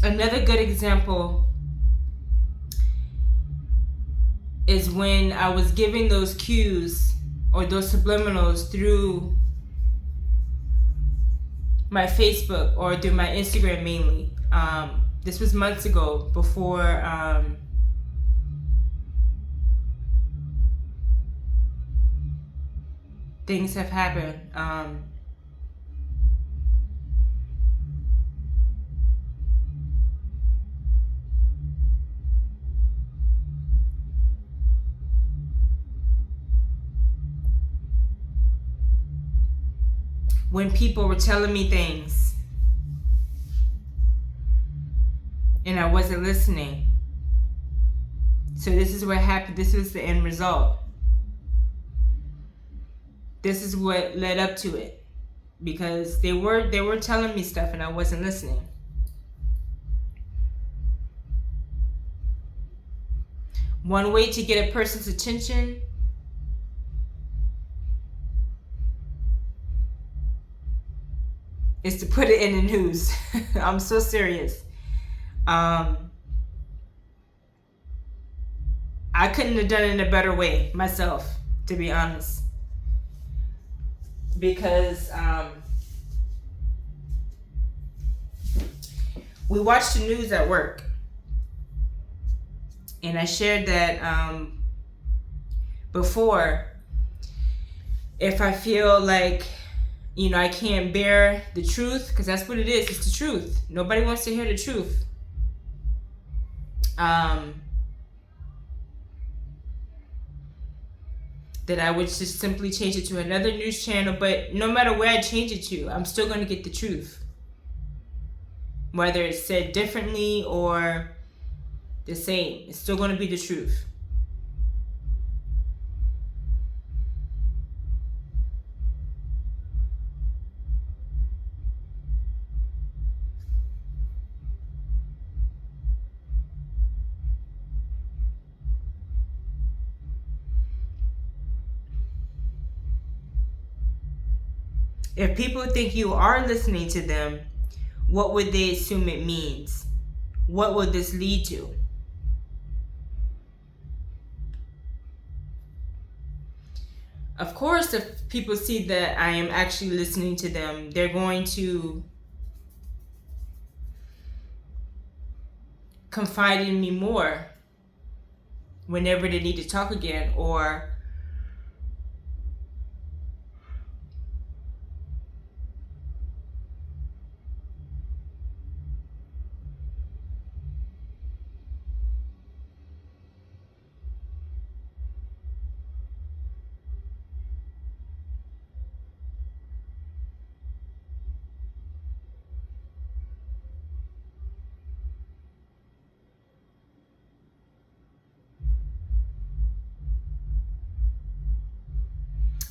Another good example is when I was giving those cues or those subliminals through my Facebook or through my Instagram mainly. This was months ago before things have happened. When people were telling me things and I wasn't listening. So this is what happened. This was the end result. This is what led up to it, because they were telling me stuff and I wasn't listening. One way to get a person's attention is to put it in the news. I'm so serious. I couldn't have done it in a better way myself, to be honest. Because we watched the news at work. And I shared that before, if I feel like, I can't bear the truth, because that's what it is. It's the truth. Nobody wants to hear the truth. That I would just simply change it to another news channel. But no matter where I change it to, I'm still going to get the truth. Whether it's said differently or the same, it's still going to be the truth. If people think you are listening to them, what would they assume it means? What would this lead to? Of course, if people see that I am actually listening to them, they're going to confide in me more whenever they need to talk again, or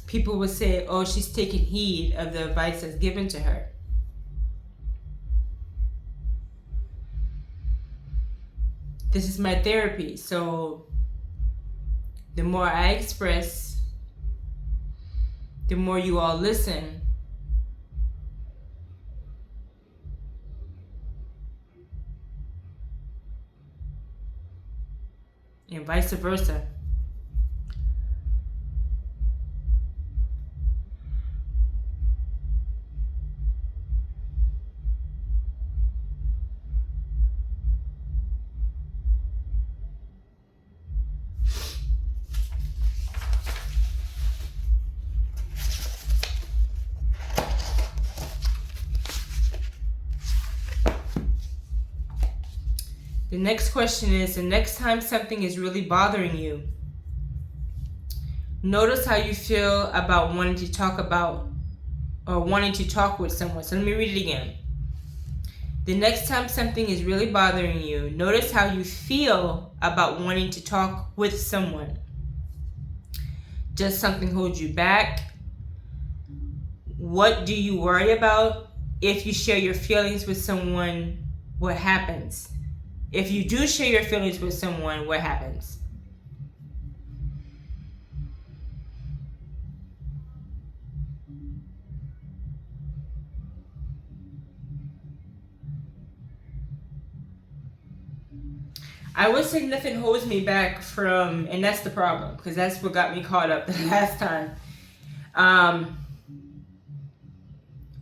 people would say, oh, she's taking heed of the advice that's given to her. This is my therapy, so the more I express, the more you all listen. And vice versa. The next question is, the next time something is really bothering you, notice how you feel about wanting to talk with someone. So let me read it again. The next time something is really bothering you, notice how you feel about wanting to talk with someone. Does something hold you back? What do you worry about? If you share your feelings with someone, what happens? If you do share your feelings with someone, what happens? I would say nothing holds me back from, and that's the problem, because that's what got me caught up the last time.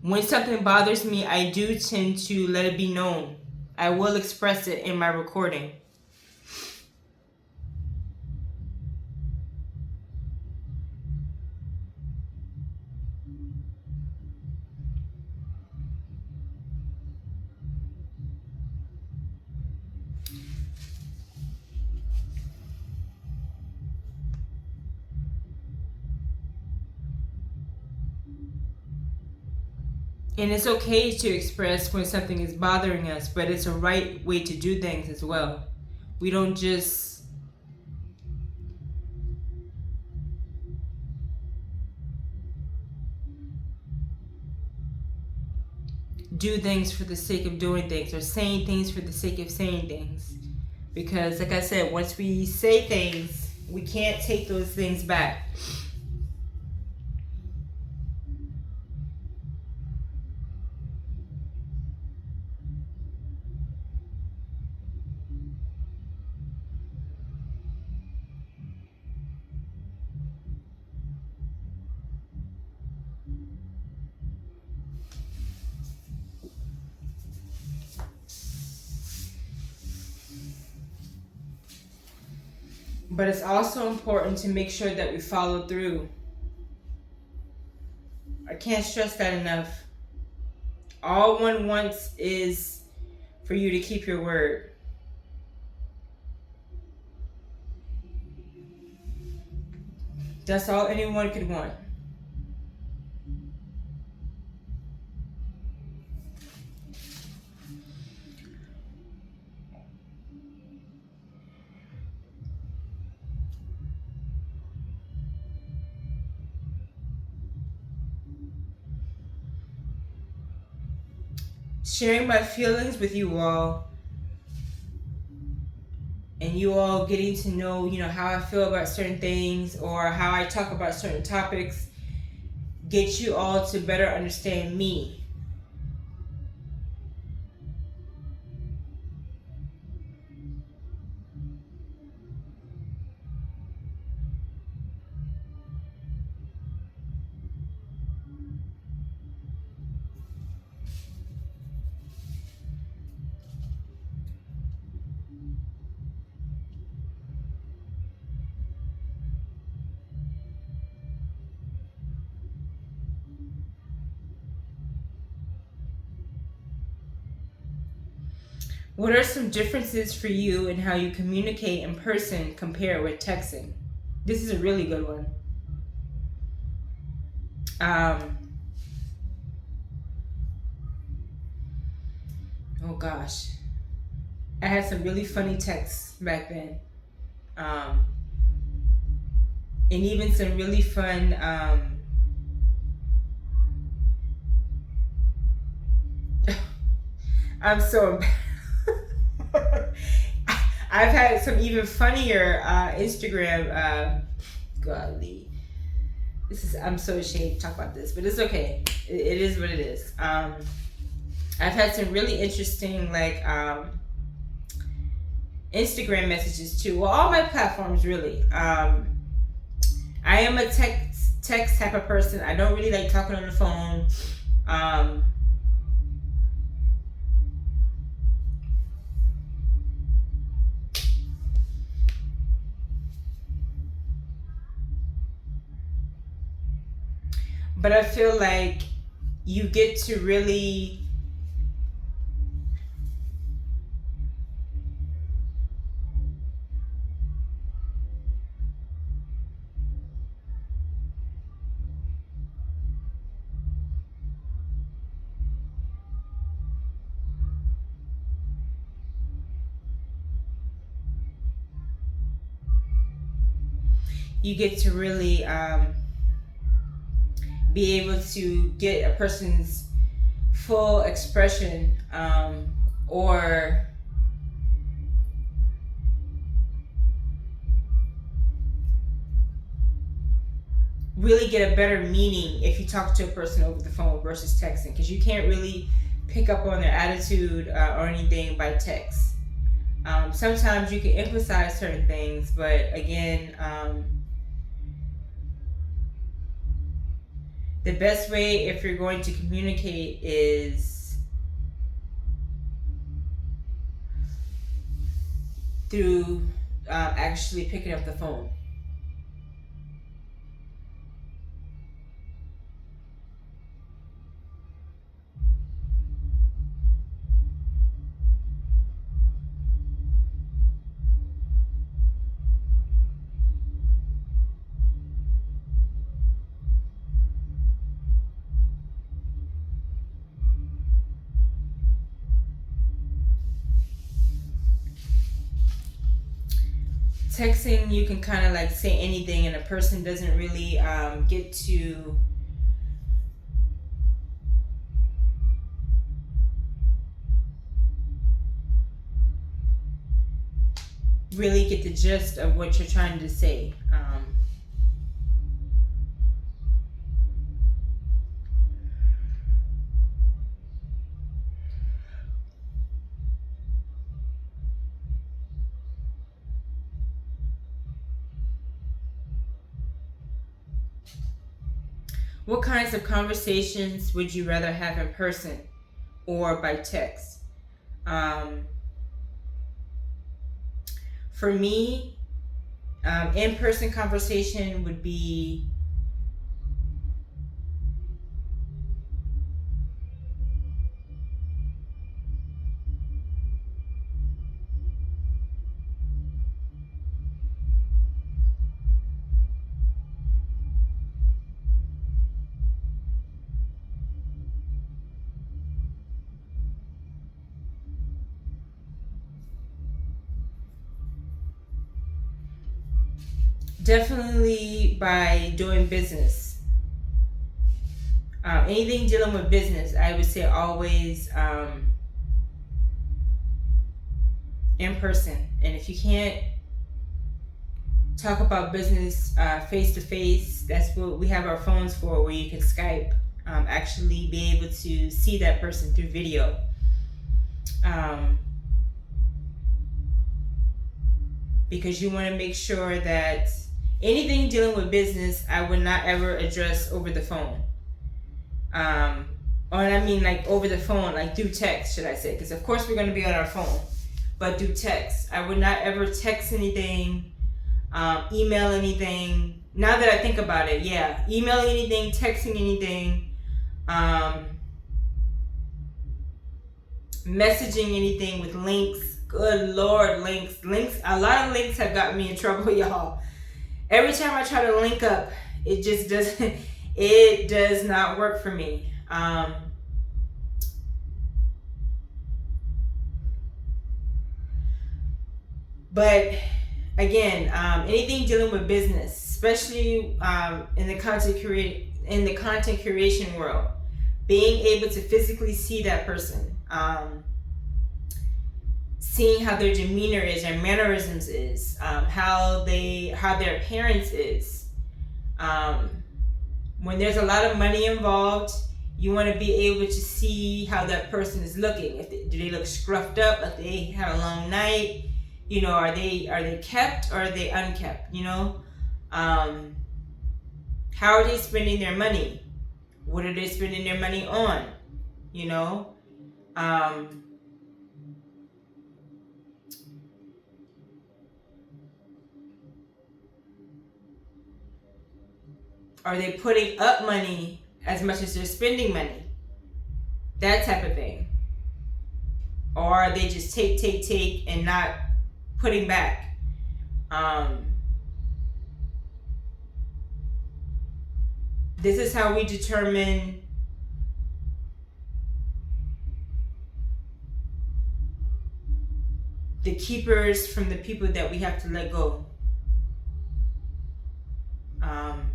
When something bothers me, I do tend to let it be known. I will express it in my recording. And it's okay to express when something is bothering us, but it's a right way to do things as well. We don't just do things for the sake of doing things, or saying things for the sake of saying things. Because, like I said, once we say things, we can't take those things back. But it's also important to make sure that we follow through. I can't stress that enough. All one wants is for you to keep your word. That's all anyone could want. Sharing my feelings with you all, and you all getting to know, how I feel about certain things or how I talk about certain topics, get you all to better understand me. What are some differences for you in how you communicate in person compared with texting? This is a really good one. Oh gosh. I had some really funny texts back then. And even some really fun I'm so embarrassed. I've had some even funnier Instagram. Godly, I'm so ashamed to talk about this, but it's okay. It is what it is. I've had some really interesting Instagram messages too. Well, all my platforms really. I am a text type of person. I don't really like talking on the phone. But I feel like you get to really you get to really be able to get a person's full expression, or really get a better meaning if you talk to a person over the phone versus texting, because you can't really pick up on their attitude or anything by text. Sometimes you can emphasize certain things, but again, the best way if you're going to communicate is through actually picking up the phone. Texting, you can kind of like say anything, and a person doesn't really get to really get the gist of what you're trying to say. What kinds of conversations would you rather have in person or by text? For me, in-person conversation would be definitely by doing business. Anything dealing with business, I would say always in person. And if you can't talk about business face to face, that's what we have our phones for, where you can Skype, actually be able to see that person through video. Because you want to make sure that anything dealing with business, I would not ever address over the phone. Or I mean like over the phone, like through text, should I say? Because of course we're going to be on our phone, but through text. I would not ever text anything, email anything. Now that I think about it, yeah, emailing anything, texting anything, messaging anything with links. Good Lord, links. A lot of links have gotten me in trouble, y'all. Every time I try to link up, it just doesn't, it does not work for me. But again, anything dealing with business, especially in the content curation world, being able to physically see that person, seeing how their demeanor is, their mannerisms is, how their appearance is. When there's a lot of money involved, you want to be able to see how that person is looking. Do they look scruffed up, like they had a long night? You know, are they kept or are they unkept? You know, how are they spending their money? What are they spending their money on? You know, are they putting up money as much as they're spending money? That type of thing. Or are they just take and not putting back? This is how we determine the keepers from the people that we have to let go. Um,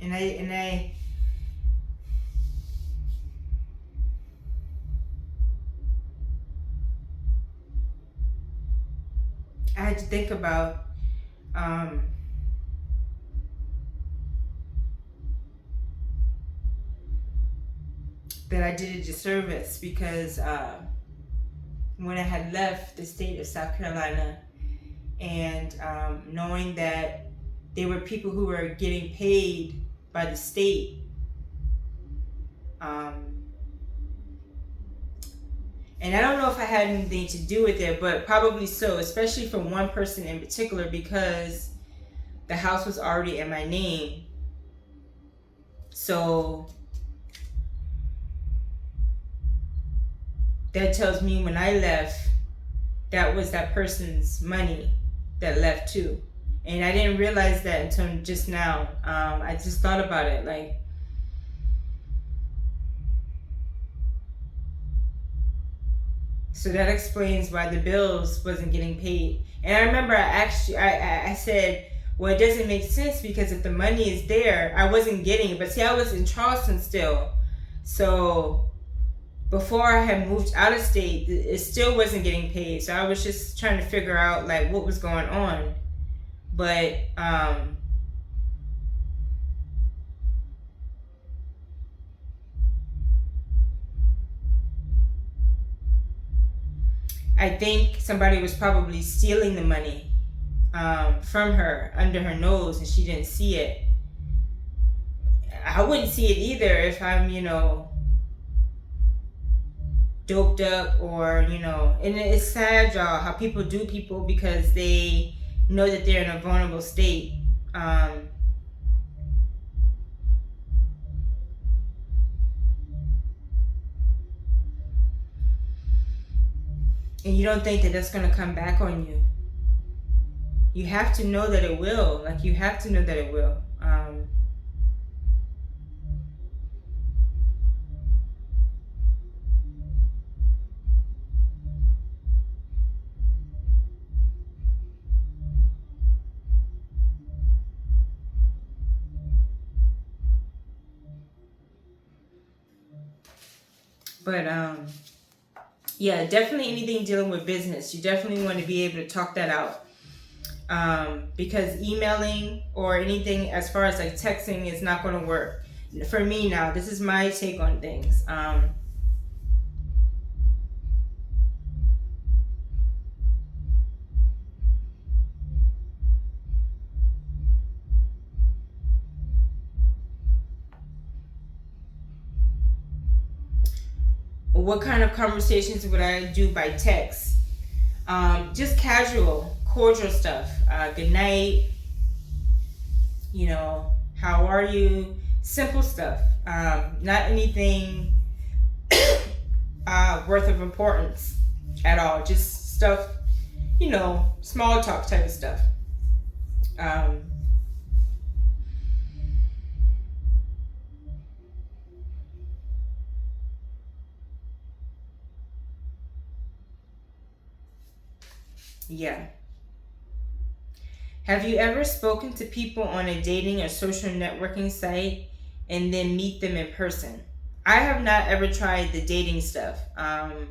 and I had to think about um, that I did a disservice because when I had left the state of South Carolina and knowing that there were people who were getting paid by the state, and I don't know if I had anything to do with it, but probably so, especially for one person in particular, because the house was already in my name. So that tells me when I left, that was that person's money that left too. And I didn't realize that until just now. I just thought about it, like, so that explains why the bills wasn't getting paid. And I remember I said, well, it doesn't make sense because if the money is there, I wasn't getting it. But see, I was in Charleston still. So before I had moved out of state, it still wasn't getting paid. So I was just trying to figure out like what was going on. But I think somebody was probably stealing the money from her under her nose and she didn't see it. I wouldn't see it either if I'm, doped up or, and it's sad, y'all, how people do people because they know that they're in a vulnerable state. And you don't think that that's going to come back on you. You have to know that it will. Like, you have to know that it will. But yeah, definitely anything dealing with business, you definitely want to be able to talk that out. Because emailing or anything as far as like texting is not going to work for me. Now, this is my take on things. What kind of conversations would I do by text? Just casual, cordial stuff. Good night. How are you? Simple stuff. Not anything worth of importance at all. Just stuff, small talk type of stuff. Yeah. Have you ever spoken to people on a dating or social networking site and then meet them in person? I have not ever tried the dating stuff. I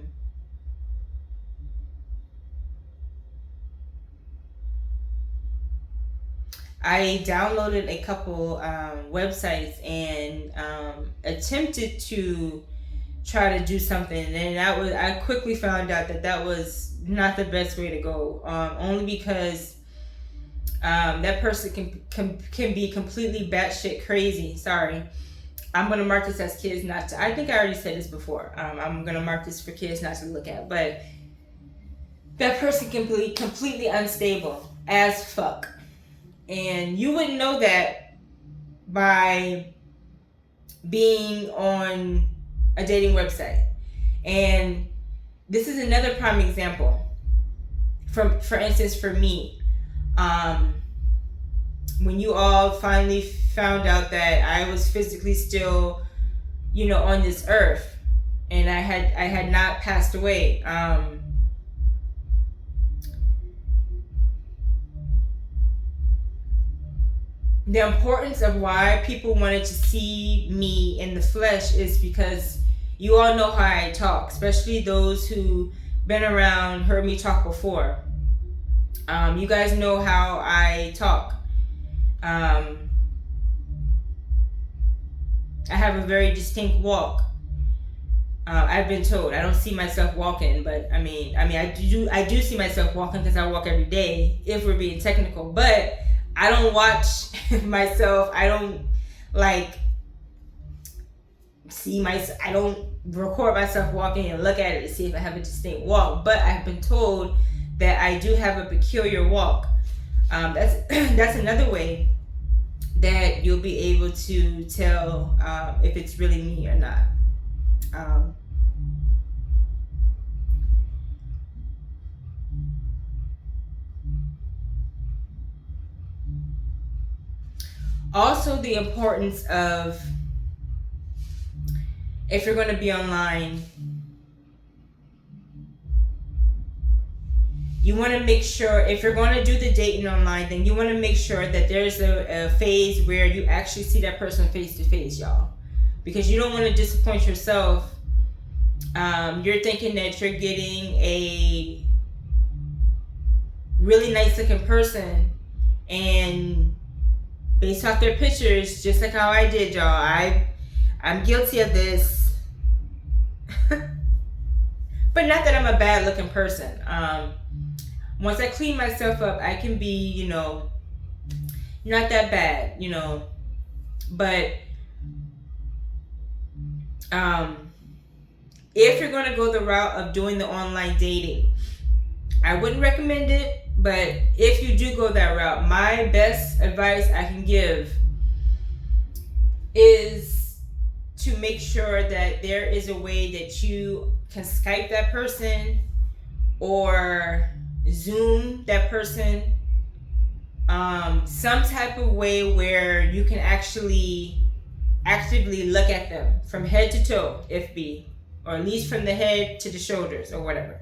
downloaded a couple websites and attempted to try to do something, and I quickly found out that was not the best way to go. Only because that person can be completely batshit crazy. Sorry, I'm gonna mark this as kids not to. I think I already said this before. I'm gonna mark this for kids not to look at. But that person can be completely unstable as fuck, and you wouldn't know that by being on a dating website. And this is another prime example. For instance, for me, when you all finally found out that I was physically still, on this earth, and I had not passed away. The importance of why people wanted to see me in the flesh is because you all know how I talk, especially those who been around, heard me talk before. You guys know how I talk. I have a very distinct walk. I've been told I don't see myself walking, but I do see myself walking because I walk every day, if we're being technical. But I don't watch myself. I don't I don't record myself walking and look at it to see if I have a distinct walk. But I've been told that I do have a peculiar walk. That's another way that you'll be able to tell if it's really me or not. Also, the importance of, if you're going to be online, you want to make sure, if you're going to do the dating online, then you want to make sure that there's a phase where you actually see that person face to face, y'all. Because you don't want to disappoint yourself. You're thinking that you're getting a really nice looking person, and based off their pictures, just like how I did, y'all, I'm guilty of this. But not that I'm a bad looking person. Once I clean myself up, I can be, not that bad, But if you're going to go the route of doing the online dating, I wouldn't recommend it. But if you do go that route, my best advice I can give is to make sure that there is a way that you can Skype that person or Zoom that person, some type of way where you can actually actively look at them from head to toe, if be, or at least from the head to the shoulders or whatever.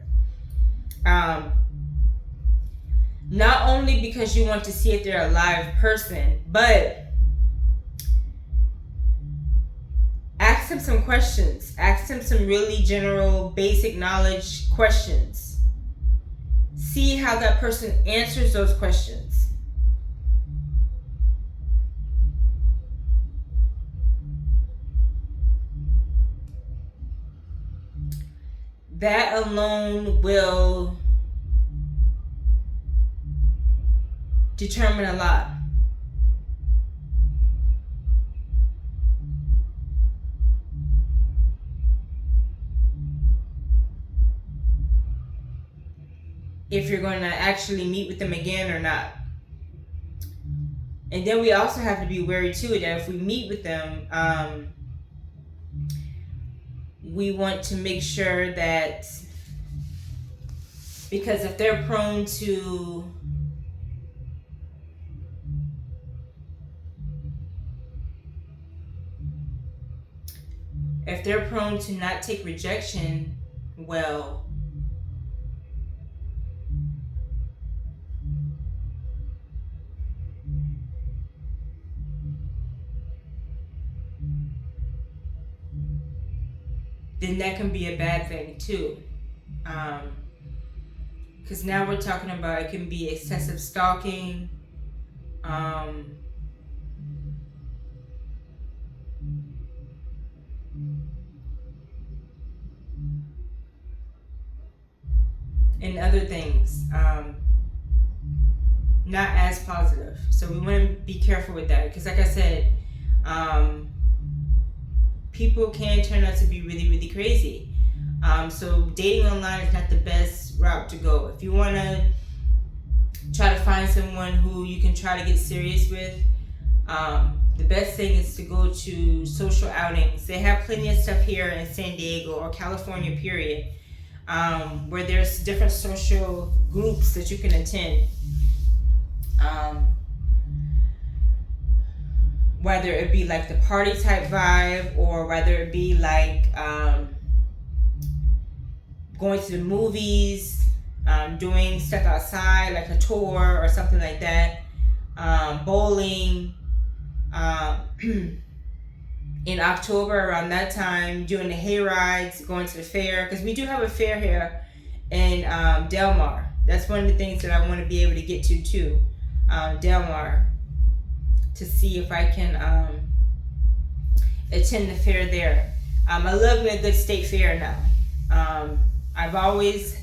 Not only because you want to see if they're a live person, but ask them some questions. Ask them some really general, basic knowledge questions. See how that person answers those questions. That alone will determine a lot. If you're going to actually meet with them again or not. And then we also have to be wary too that if we meet with them, we want to make sure that, because if they're prone to not take rejection well, then that can be a bad thing too. Because now we're talking about, it can be excessive stalking, and other things, not as positive. So we want to be careful with that, because like I said, people can turn out to be really, really crazy. So dating online is not the best route to go. If you want to try to find someone who you can try to get serious with, the best thing is to go to social outings. They have plenty of stuff here in San Diego or California, period, where there's different social groups that you can attend. whether it be like the party type vibe, or whether it be like going to the movies, doing stuff outside like a tour or something like that, bowling, in October around that time, doing the hay rides, going to the fair, because we do have a fair here in Del Mar. That's one of the things that I want to be able to get to too, Del Mar, to see if I can attend the fair there. I love me a good state fair now. I've always,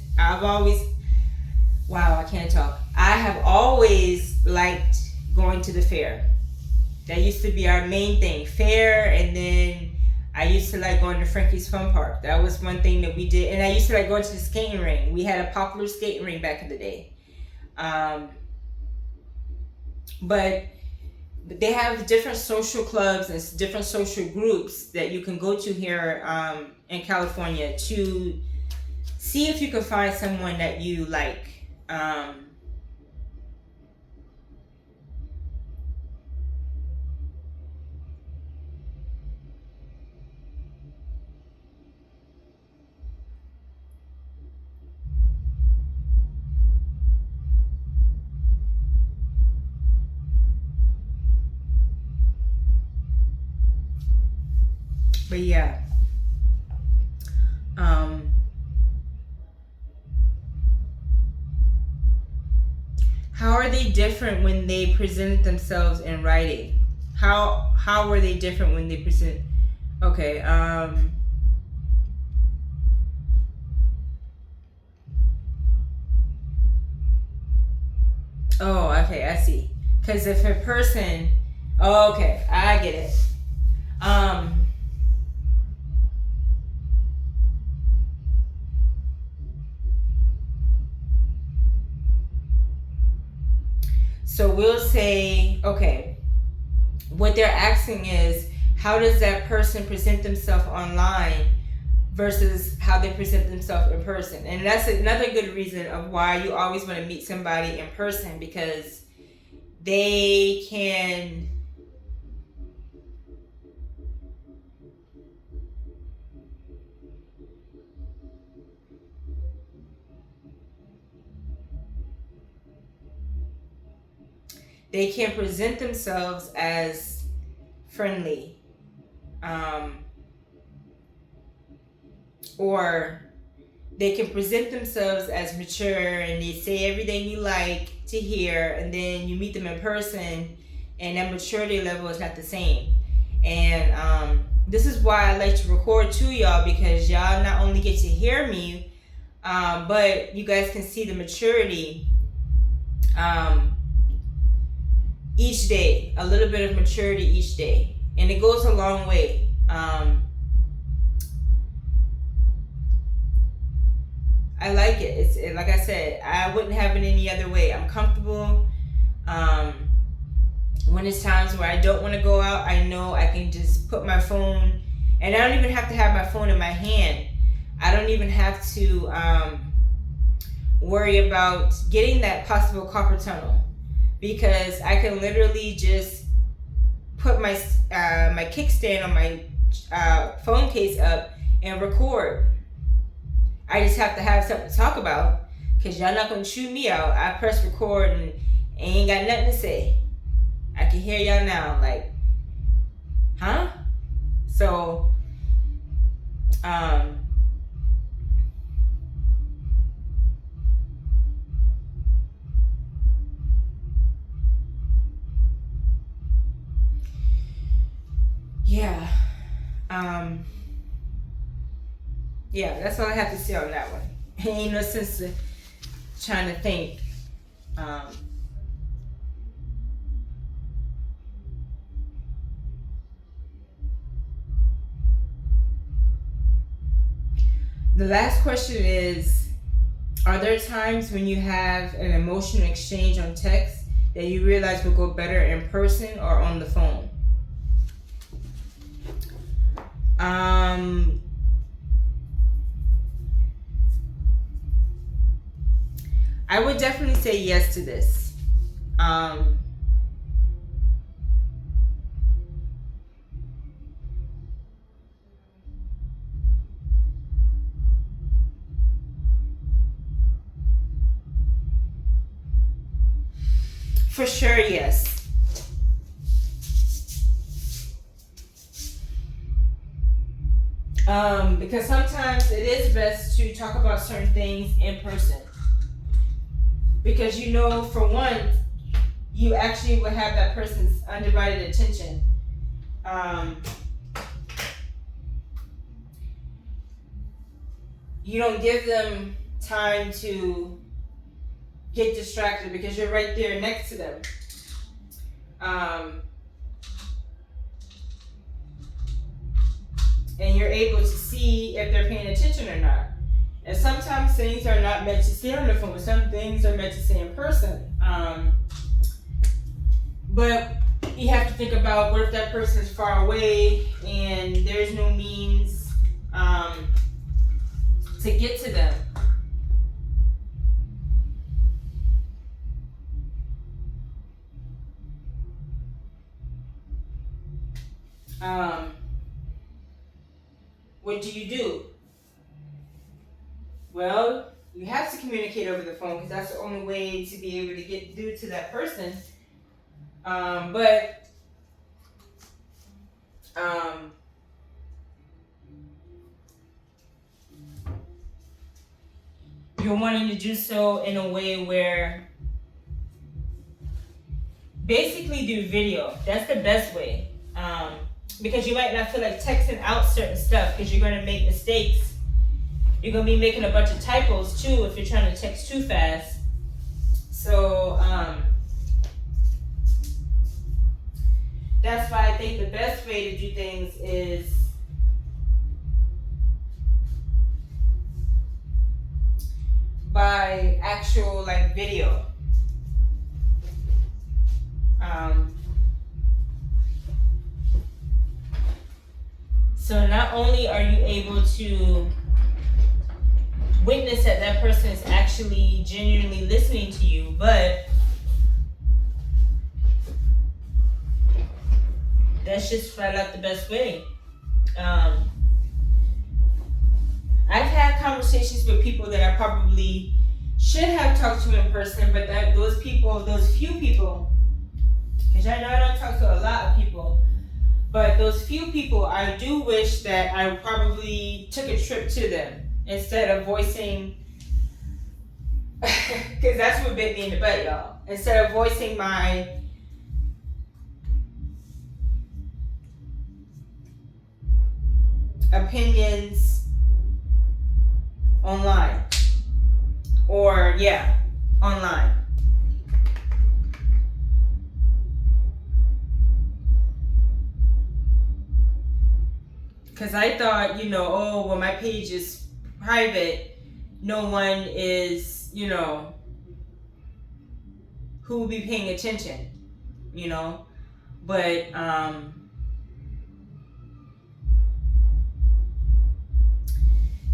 wow, I can't talk. I have always liked going to the fair. That used to be our main thing, fair, and then I used to like going to Frankie's Fun Park. That was one thing that we did, and I used to like going to the skating ring. We had a popular skating ring back in the day. But they have different social clubs and different social groups that you can go to here in California to see if you can find someone that you like. But yeah. How are they different when they presented themselves in writing? How were they different when they present? Okay. Oh, okay, I see. Because if a person, oh, okay, I get it. So we'll say, okay, what they're asking is, how does that person present themselves online versus how they present themselves in person? And that's another good reason of why you always want to meet somebody in person, because they can present themselves as friendly, or they can present themselves as mature, and they say everything you like to hear, and then you meet them in person and that maturity level is not the same. And this is why I like to record to y'all, because y'all not only get to hear me, but you guys can see the maturity each day, a little bit of maturity each day, and it goes a long way. I like it. It's like I said, I wouldn't have it any other way. I'm comfortable. When it's times where I don't want to go out, I know I can just put my phone, and I don't even have to have my phone in my hand. I don't even have to worry about getting that possible carpal tunnel, because I can literally just put my my kickstand on my phone case up and record. I just have to have something to talk about, because y'all not going to chew me out. I press record and ain't got nothing to say. I can hear y'all now, like, huh? So, yeah. Yeah, that's all I have to say on that one. Ain't no sense to trying to think. The last question is, are there times when you have an emotional exchange on text that you realize will go better in person or on the phone? I would definitely say yes to this. For sure, yes. Because sometimes it is best to talk about certain things in person. Because you know, for one, you actually will have that person's undivided attention. You don't give them time to get distracted because you're right there next to them. And you're able to see if they're paying attention or not. And sometimes things are not meant to stay on the phone. Some things are meant to stay in person. But you have to think about, what if that person is far away and there's no means to get to them? What do? Well, you have to communicate over the phone because that's the only way to be able to get through to that person. But you're wanting to do so in a way where basically do video. That's the best way. Because you might not feel like texting out certain stuff because you're going to make mistakes. You're going to be making a bunch of typos too if you're trying to text too fast. So that's why I think the best way to do things is by actual like video. So not only are you able to witness that that person is actually genuinely listening to you, but that's just flat out the best way. I've had conversations with people that I probably should have talked to in person, but those few people, because I know I don't talk to a lot of people, but those few people, I do wish that I probably took a trip to them instead of voicing, because that's what bit me in the butt, y'all. Instead of voicing my opinions online. Online. Because I thought, my page is private, no one is, who will be paying attention, But,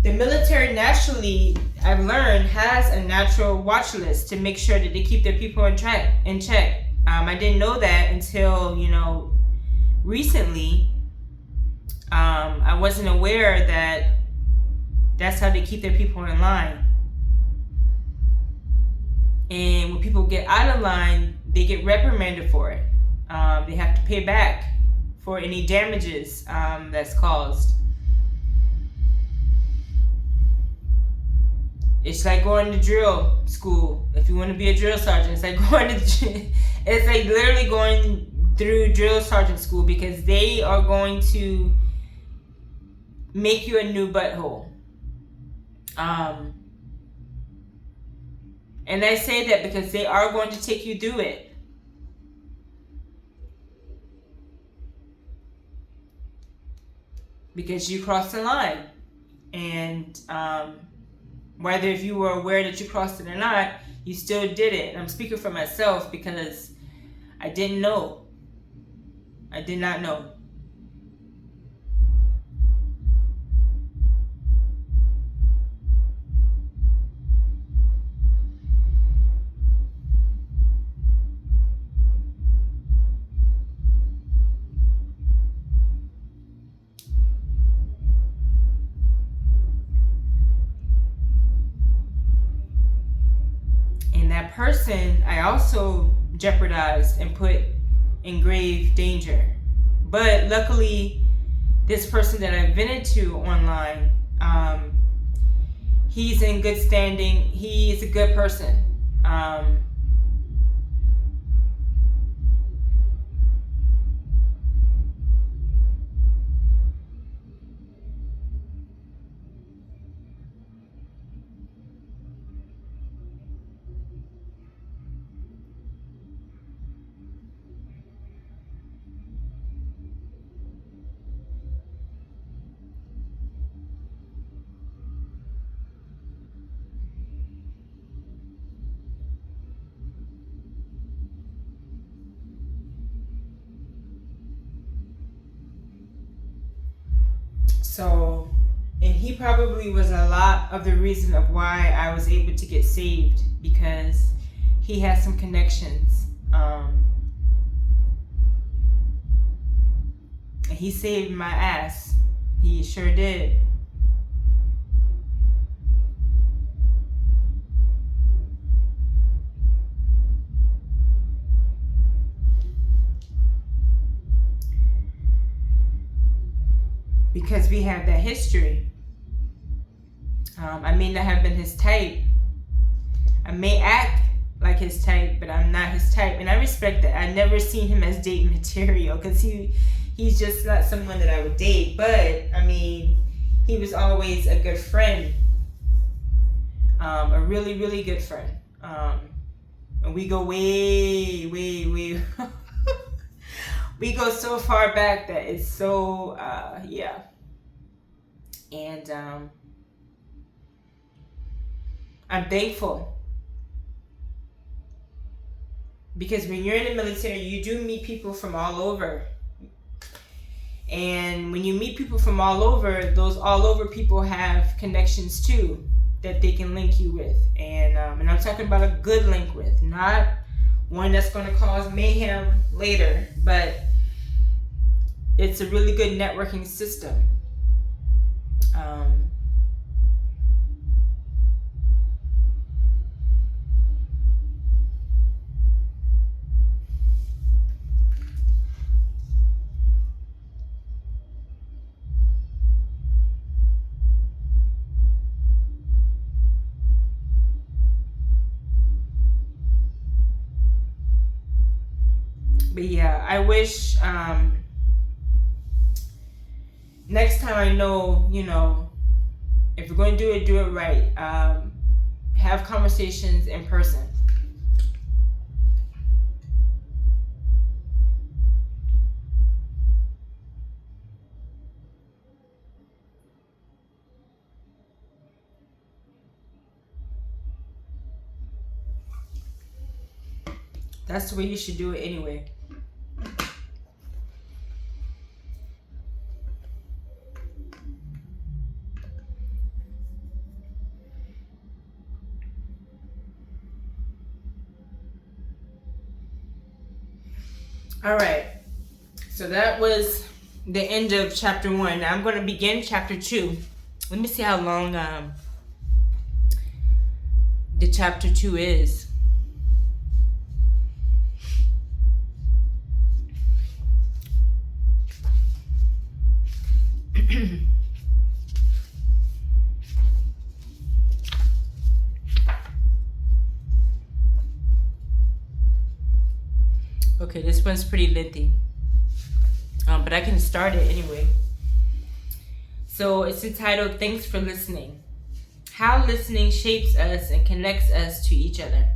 the military naturally, I've learned, has a natural watch list to make sure that they keep their people in check. I didn't know that until, recently. I wasn't aware that that's how they keep their people in line. And when people get out of line, they get reprimanded for it. They have to pay back for any damages that's caused. It's like going to drill school. If you want to be a drill sergeant, it's like literally going through drill sergeant school, because they are going to make you a new butthole. And I say that because they are going to take you through it. Because you crossed the line. And whether if you were aware that you crossed it or not, you still did it. And I'm speaking for myself because I didn't know. I did not know. Person, I also jeopardized and put in grave danger. But luckily, this person that I vented to online, he's in good standing. He is a good person. So, and he probably was a lot of the reason of why I was able to get saved, because he has some connections. And he saved my ass. He sure did. Because we have that history. I may not have been his type. I may act like his type, but I'm not his type, and I respect that. I never seen him as dating material, because he's just not someone that I would date. But I mean, he was always a good friend, a really, really good friend. And we go way, way, way. We go so far back that it's so yeah. And I'm thankful, because when you're in the military, you do meet people from all over. And when you meet people from all over, those all over people have connections too that they can link you with. And I'm talking about a good link with, not one that's going to cause mayhem later, but it's a really good networking system. But yeah, I wish next time I know, if you're going to do it right. Have conversations in person. That's the way you should do it anyway. All right. So that was the end of chapter 1. Now I'm going to begin chapter 2. Let me see how long the chapter 2 is. Okay, this one's pretty lengthy, but I can start it anyway. So it's entitled, Thanks for Listening. How listening shapes us and connects us to each other.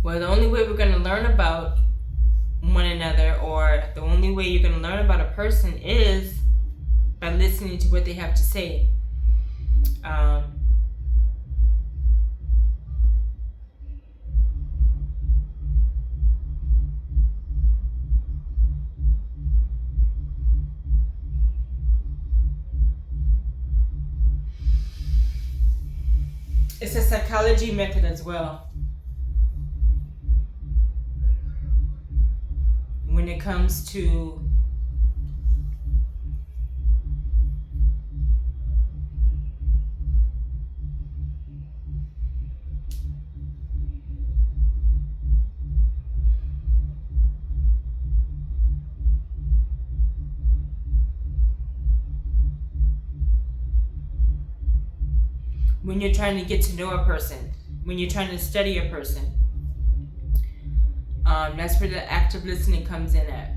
Well, the only way we're going to learn about one another, or the only way you're going to learn about a person, is by listening to what they have to say. It's a psychology method as well. When it comes to when you're trying to get to know a person, when you're trying to study a person, that's where the active listening comes in at.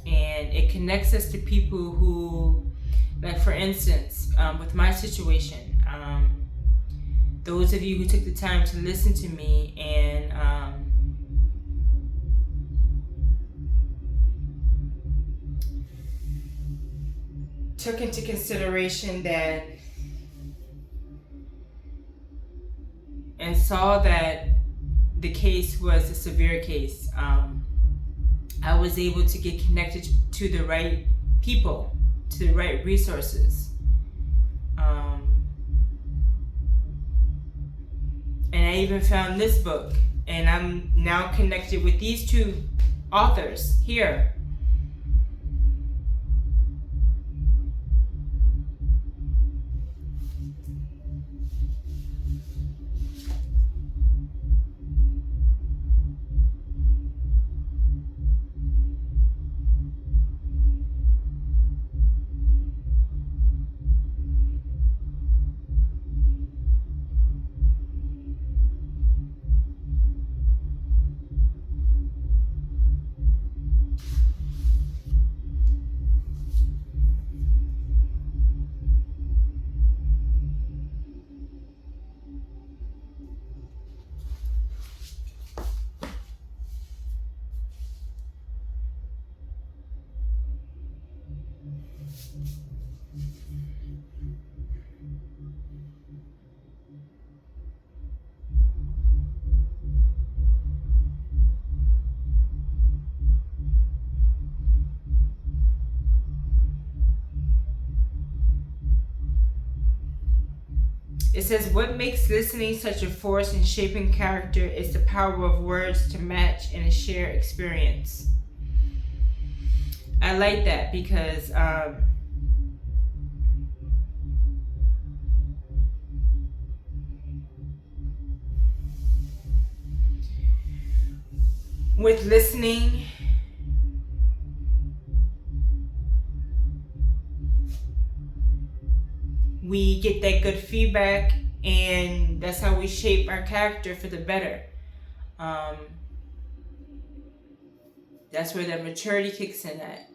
And it connects us to people who, like for instance, with my situation, those of you who took the time to listen to me and took into consideration that and saw that the case was a severe case, I was able to get connected to the right people, to the right resources. And I even found this book, and I'm now connected with these two authors here. It says, what makes listening such a force in shaping character is the power of words to match in a shared experience. I like that because with listening, we get that good feedback, and that's how we shape our character for the better. That's where that maturity kicks in at.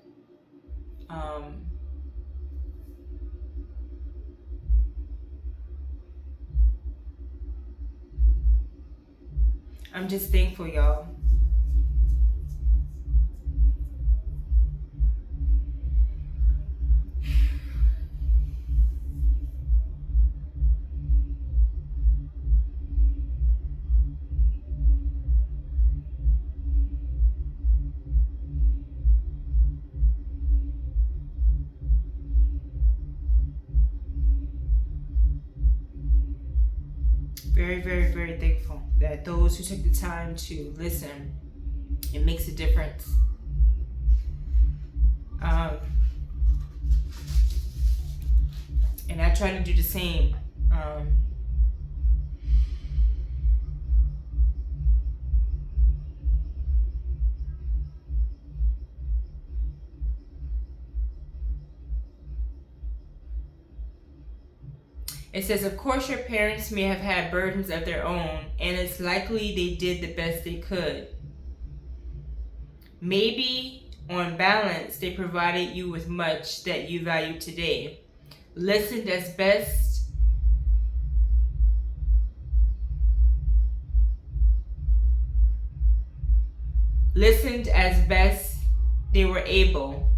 I'm just thankful, y'all. Very, very, very thankful that those who took the time to listen, it makes a difference. And I try to do the same. It says, of course, your parents may have had burdens of their own, and it's likely they did the best they could. Maybe, on balance, they provided you with much that you value today. Listened as best they were able.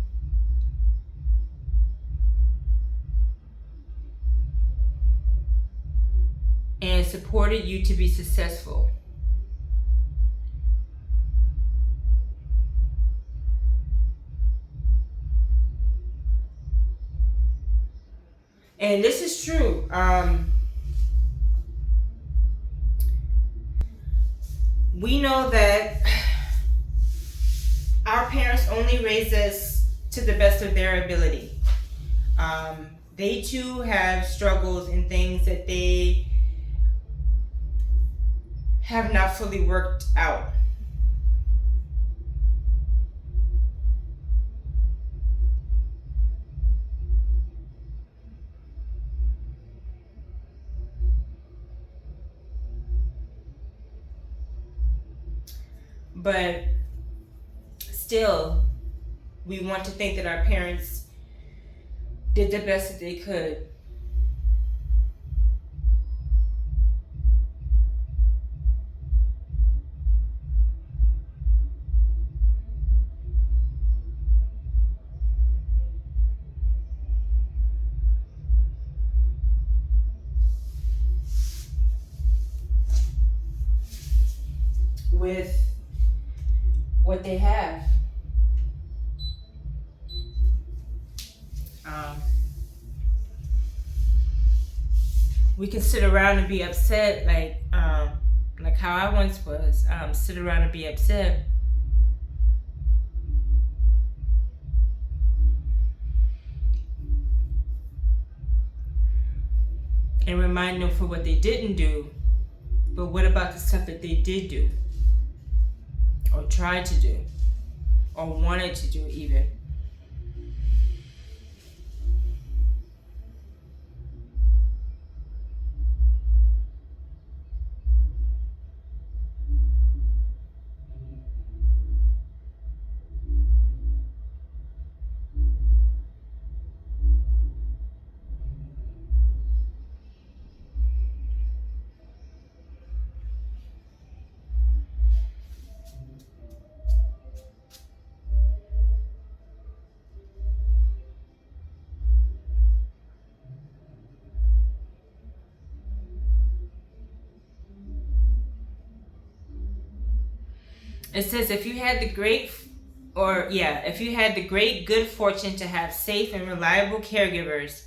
supported you to be successful. And this is true. We know that our parents only raised us to the best of their ability. They too have struggles and things that they have not fully worked out. But still, we want to think that our parents did the best that they could. With what they have. We can sit around and be upset, like how I once was. Sit around and be upset. And remind them for what they didn't do. But what about the stuff that they did do? Or tried to do? Or wanted to do even? It says if you had the great good fortune to have safe and reliable caregivers,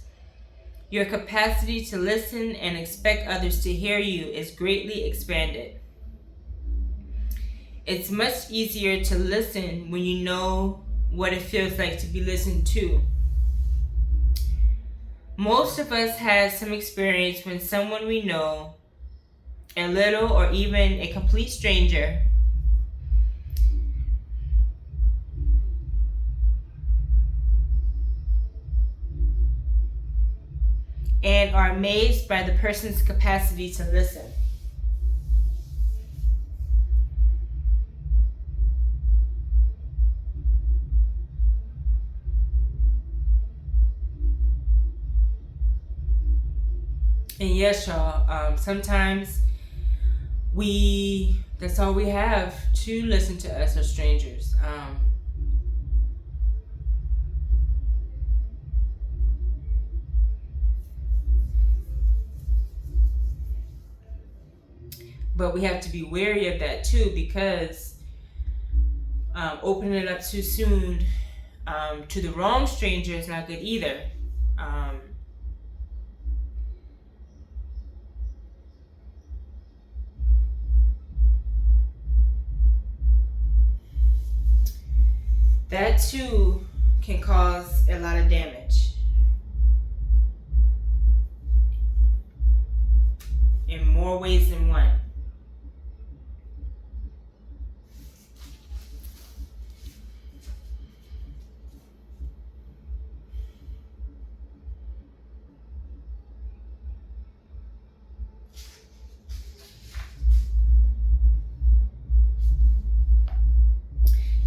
your capacity to listen and expect others to hear you is greatly expanded. It's much easier to listen when you know what it feels like to be listened to. Most of us have some experience when someone we know, a little or even a complete stranger, and are amazed by the person's capacity to listen. And yes, y'all, sometimes that's all we have to listen to us are strangers. But we have to be wary of that too, because opening it up too soon to the wrong stranger is not good either. That too can cause a lot of damage in more ways than one.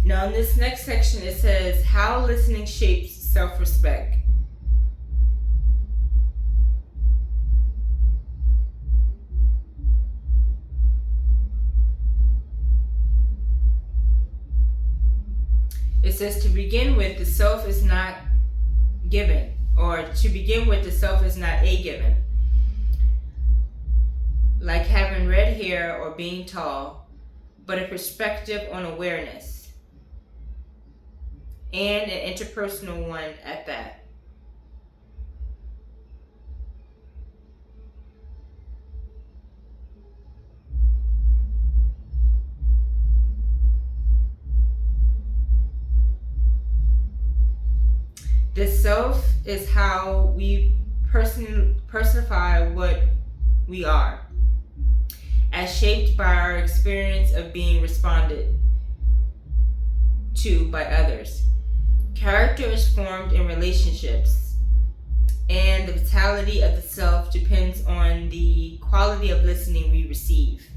Now in this next section it says how listening shapes self-respect. It says to begin with, the self is not given, or to begin with, the self is not a given. like having red hair or being tall, but a perspective on awareness, and an interpersonal one at that. The self is how we personify what we are, as shaped by our experience of being responded to by others. Character is formed in relationships, and the vitality of the self depends on the quality of listening we receive.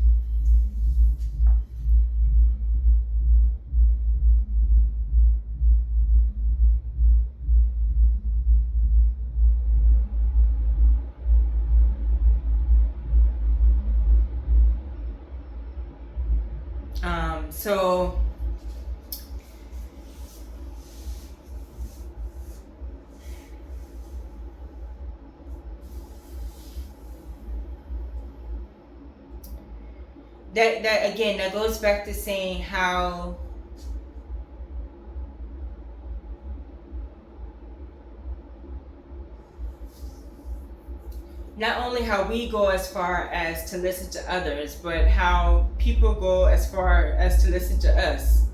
So that again, that goes back to saying how not only how we go as far as to listen to others, but how people go as far as to listen to us.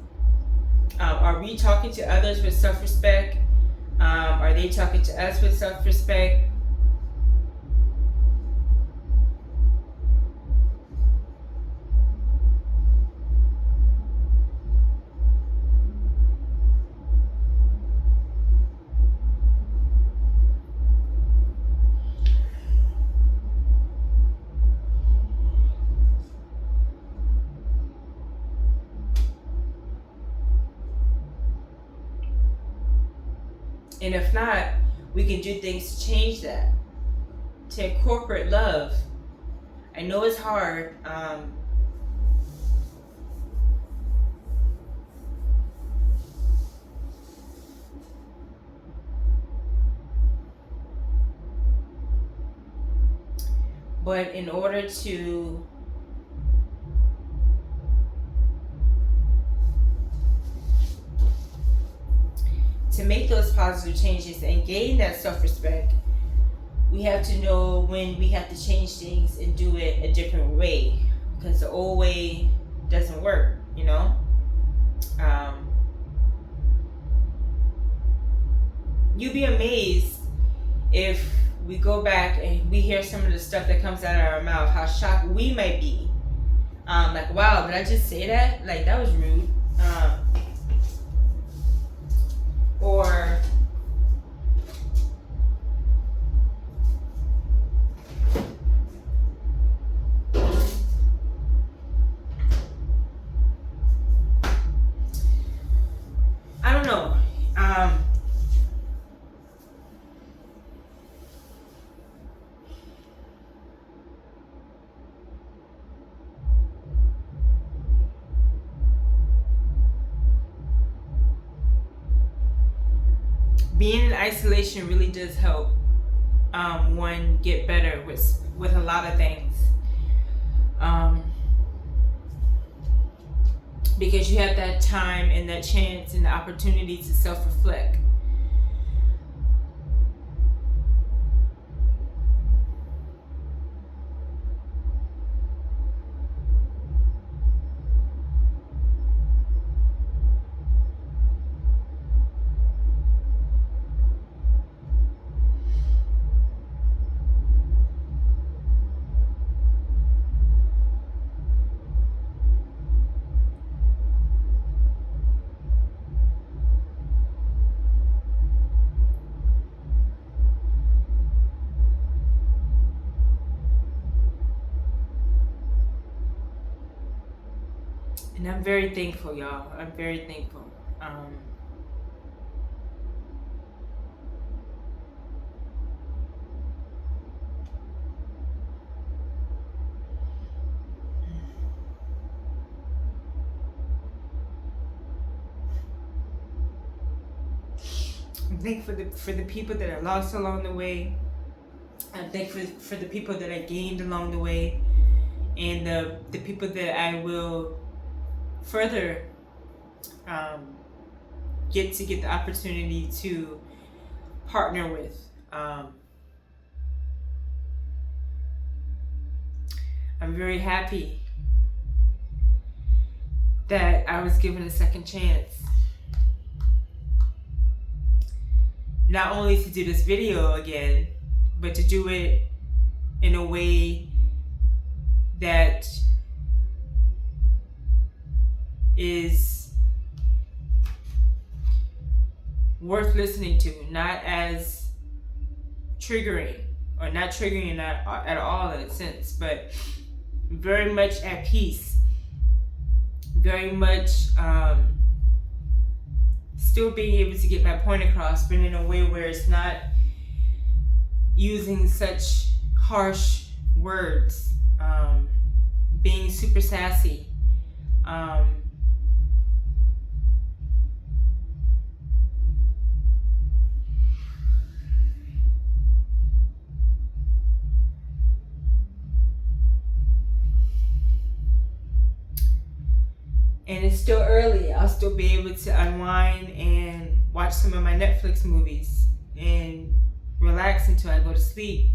Are we talking to others with self-respect? Are they talking to us with self-respect? And if not, we can do things to change that, to incorporate love. I know it's hard. But in order to make those positive changes and gain that self-respect, we have to know when we have to change things and do it a different way, because the old way doesn't work, you know. You'd be amazed if we go back and we hear some of the stuff that comes out of our mouth, how shocked we might be. Like, wow, did I just say that? Like, that was rude. Or I don't know. Being in isolation really does help one get better with a lot of things, because you have that time and that chance and the opportunity to self-reflect. And I'm very thankful, y'all. I'm very thankful. I'm thankful for the people that I lost along the way. I'm thankful for the people that I gained along the way. and the people that I will further get the opportunity to partner with. I'm very happy that I was given a second chance. Not only to do this video again, but to do it in a way that is worth listening to, not as triggering, or not triggering at all in a sense, but very much at peace, very much still being able to get my point across, but in a way where it's not using such harsh words, being super sassy, and it's still early. I'll still be able to unwind and watch some of my Netflix movies and relax until I go to sleep.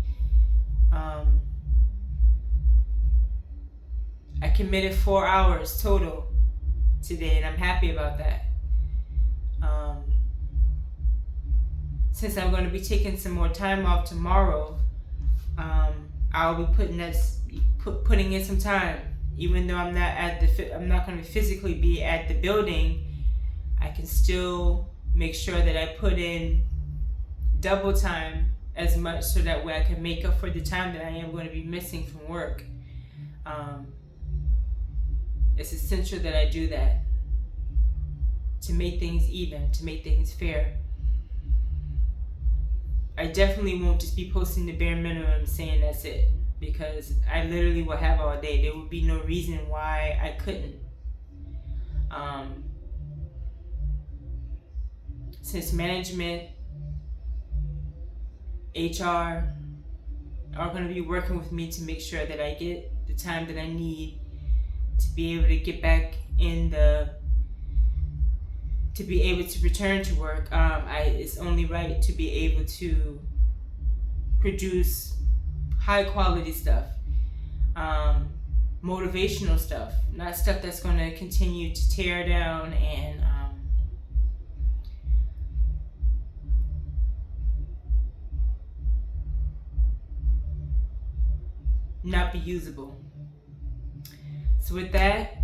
I committed 4 hours total today, and I'm happy about that. Since I'm going to be taking some more time off tomorrow, I'll be putting in some time. Even though I'm not going to physically be at the building, I can still make sure that I put in double time as much, so that way I can make up for the time that I am going to be missing from work. It's essential that I do that to make things even, to make things fair. I definitely won't just be posting the bare minimum saying that's it, because I literally will have all day. There would be no reason why I couldn't. Since management, HR are going to be working with me to make sure that I get the time that I need to be able to get back to be able to return to work. It's only right to be able to produce high quality stuff, motivational stuff, not stuff that's going to continue to tear down and not be usable. So with that,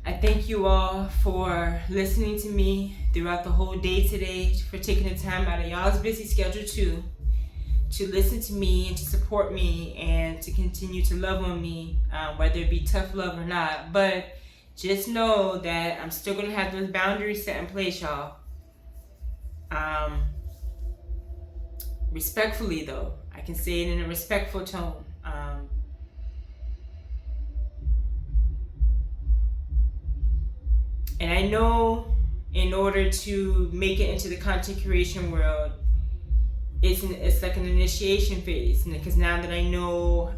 I thank you all for listening to me throughout the whole day today, for taking the time out of y'all's busy schedule too, to listen to me and to support me and to continue to love on me, whether it be tough love or not. But just know that I'm still going to have those boundaries set in place, y'all. Respectfully though, I can say it in a respectful tone. And I know in order to make it into the content creation world, it's like an initiation phase, because now that I know,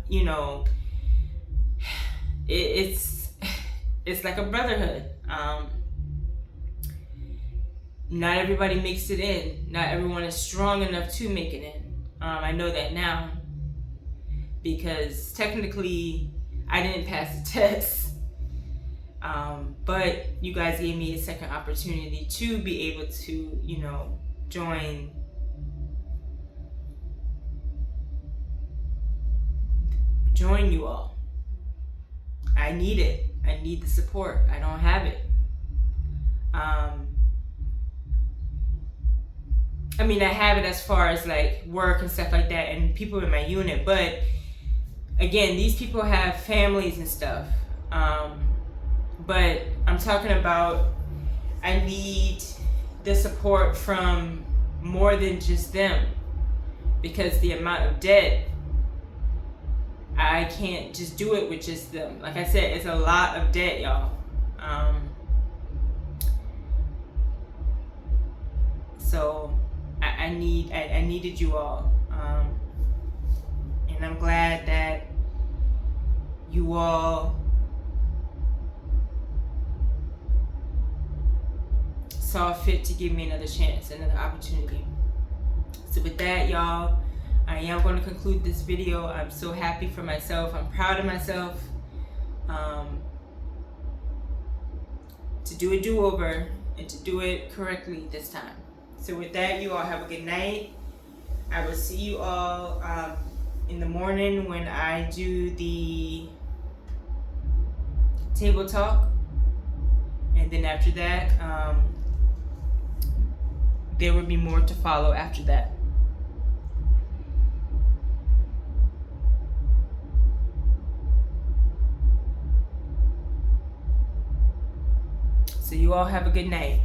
it's like a brotherhood. Not everybody makes it in. Not everyone is strong enough to make it in. I know that now, because technically I didn't pass the test. But you guys gave me a second opportunity to be able to, join you all. I need it. I need the support. I don't have it. I mean, I have it as far as like work and stuff like that and people in my unit, but again, these people have families and stuff. But I'm talking about, I need the support from more than just them, because the amount of debt, I can't just do it with just them. Like I said, it's a lot of debt, y'all. So I needed you all, and I'm glad that you all saw fit to give me another chance, another opportunity. So with that, y'all, I am going to conclude this video. I'm so happy for myself. I'm proud of myself to do a do-over and to do it correctly this time. So with that, you all have a good night. I will see you all in the morning when I do the table talk. And then after that, there will be more to follow after that. So you all have a good night.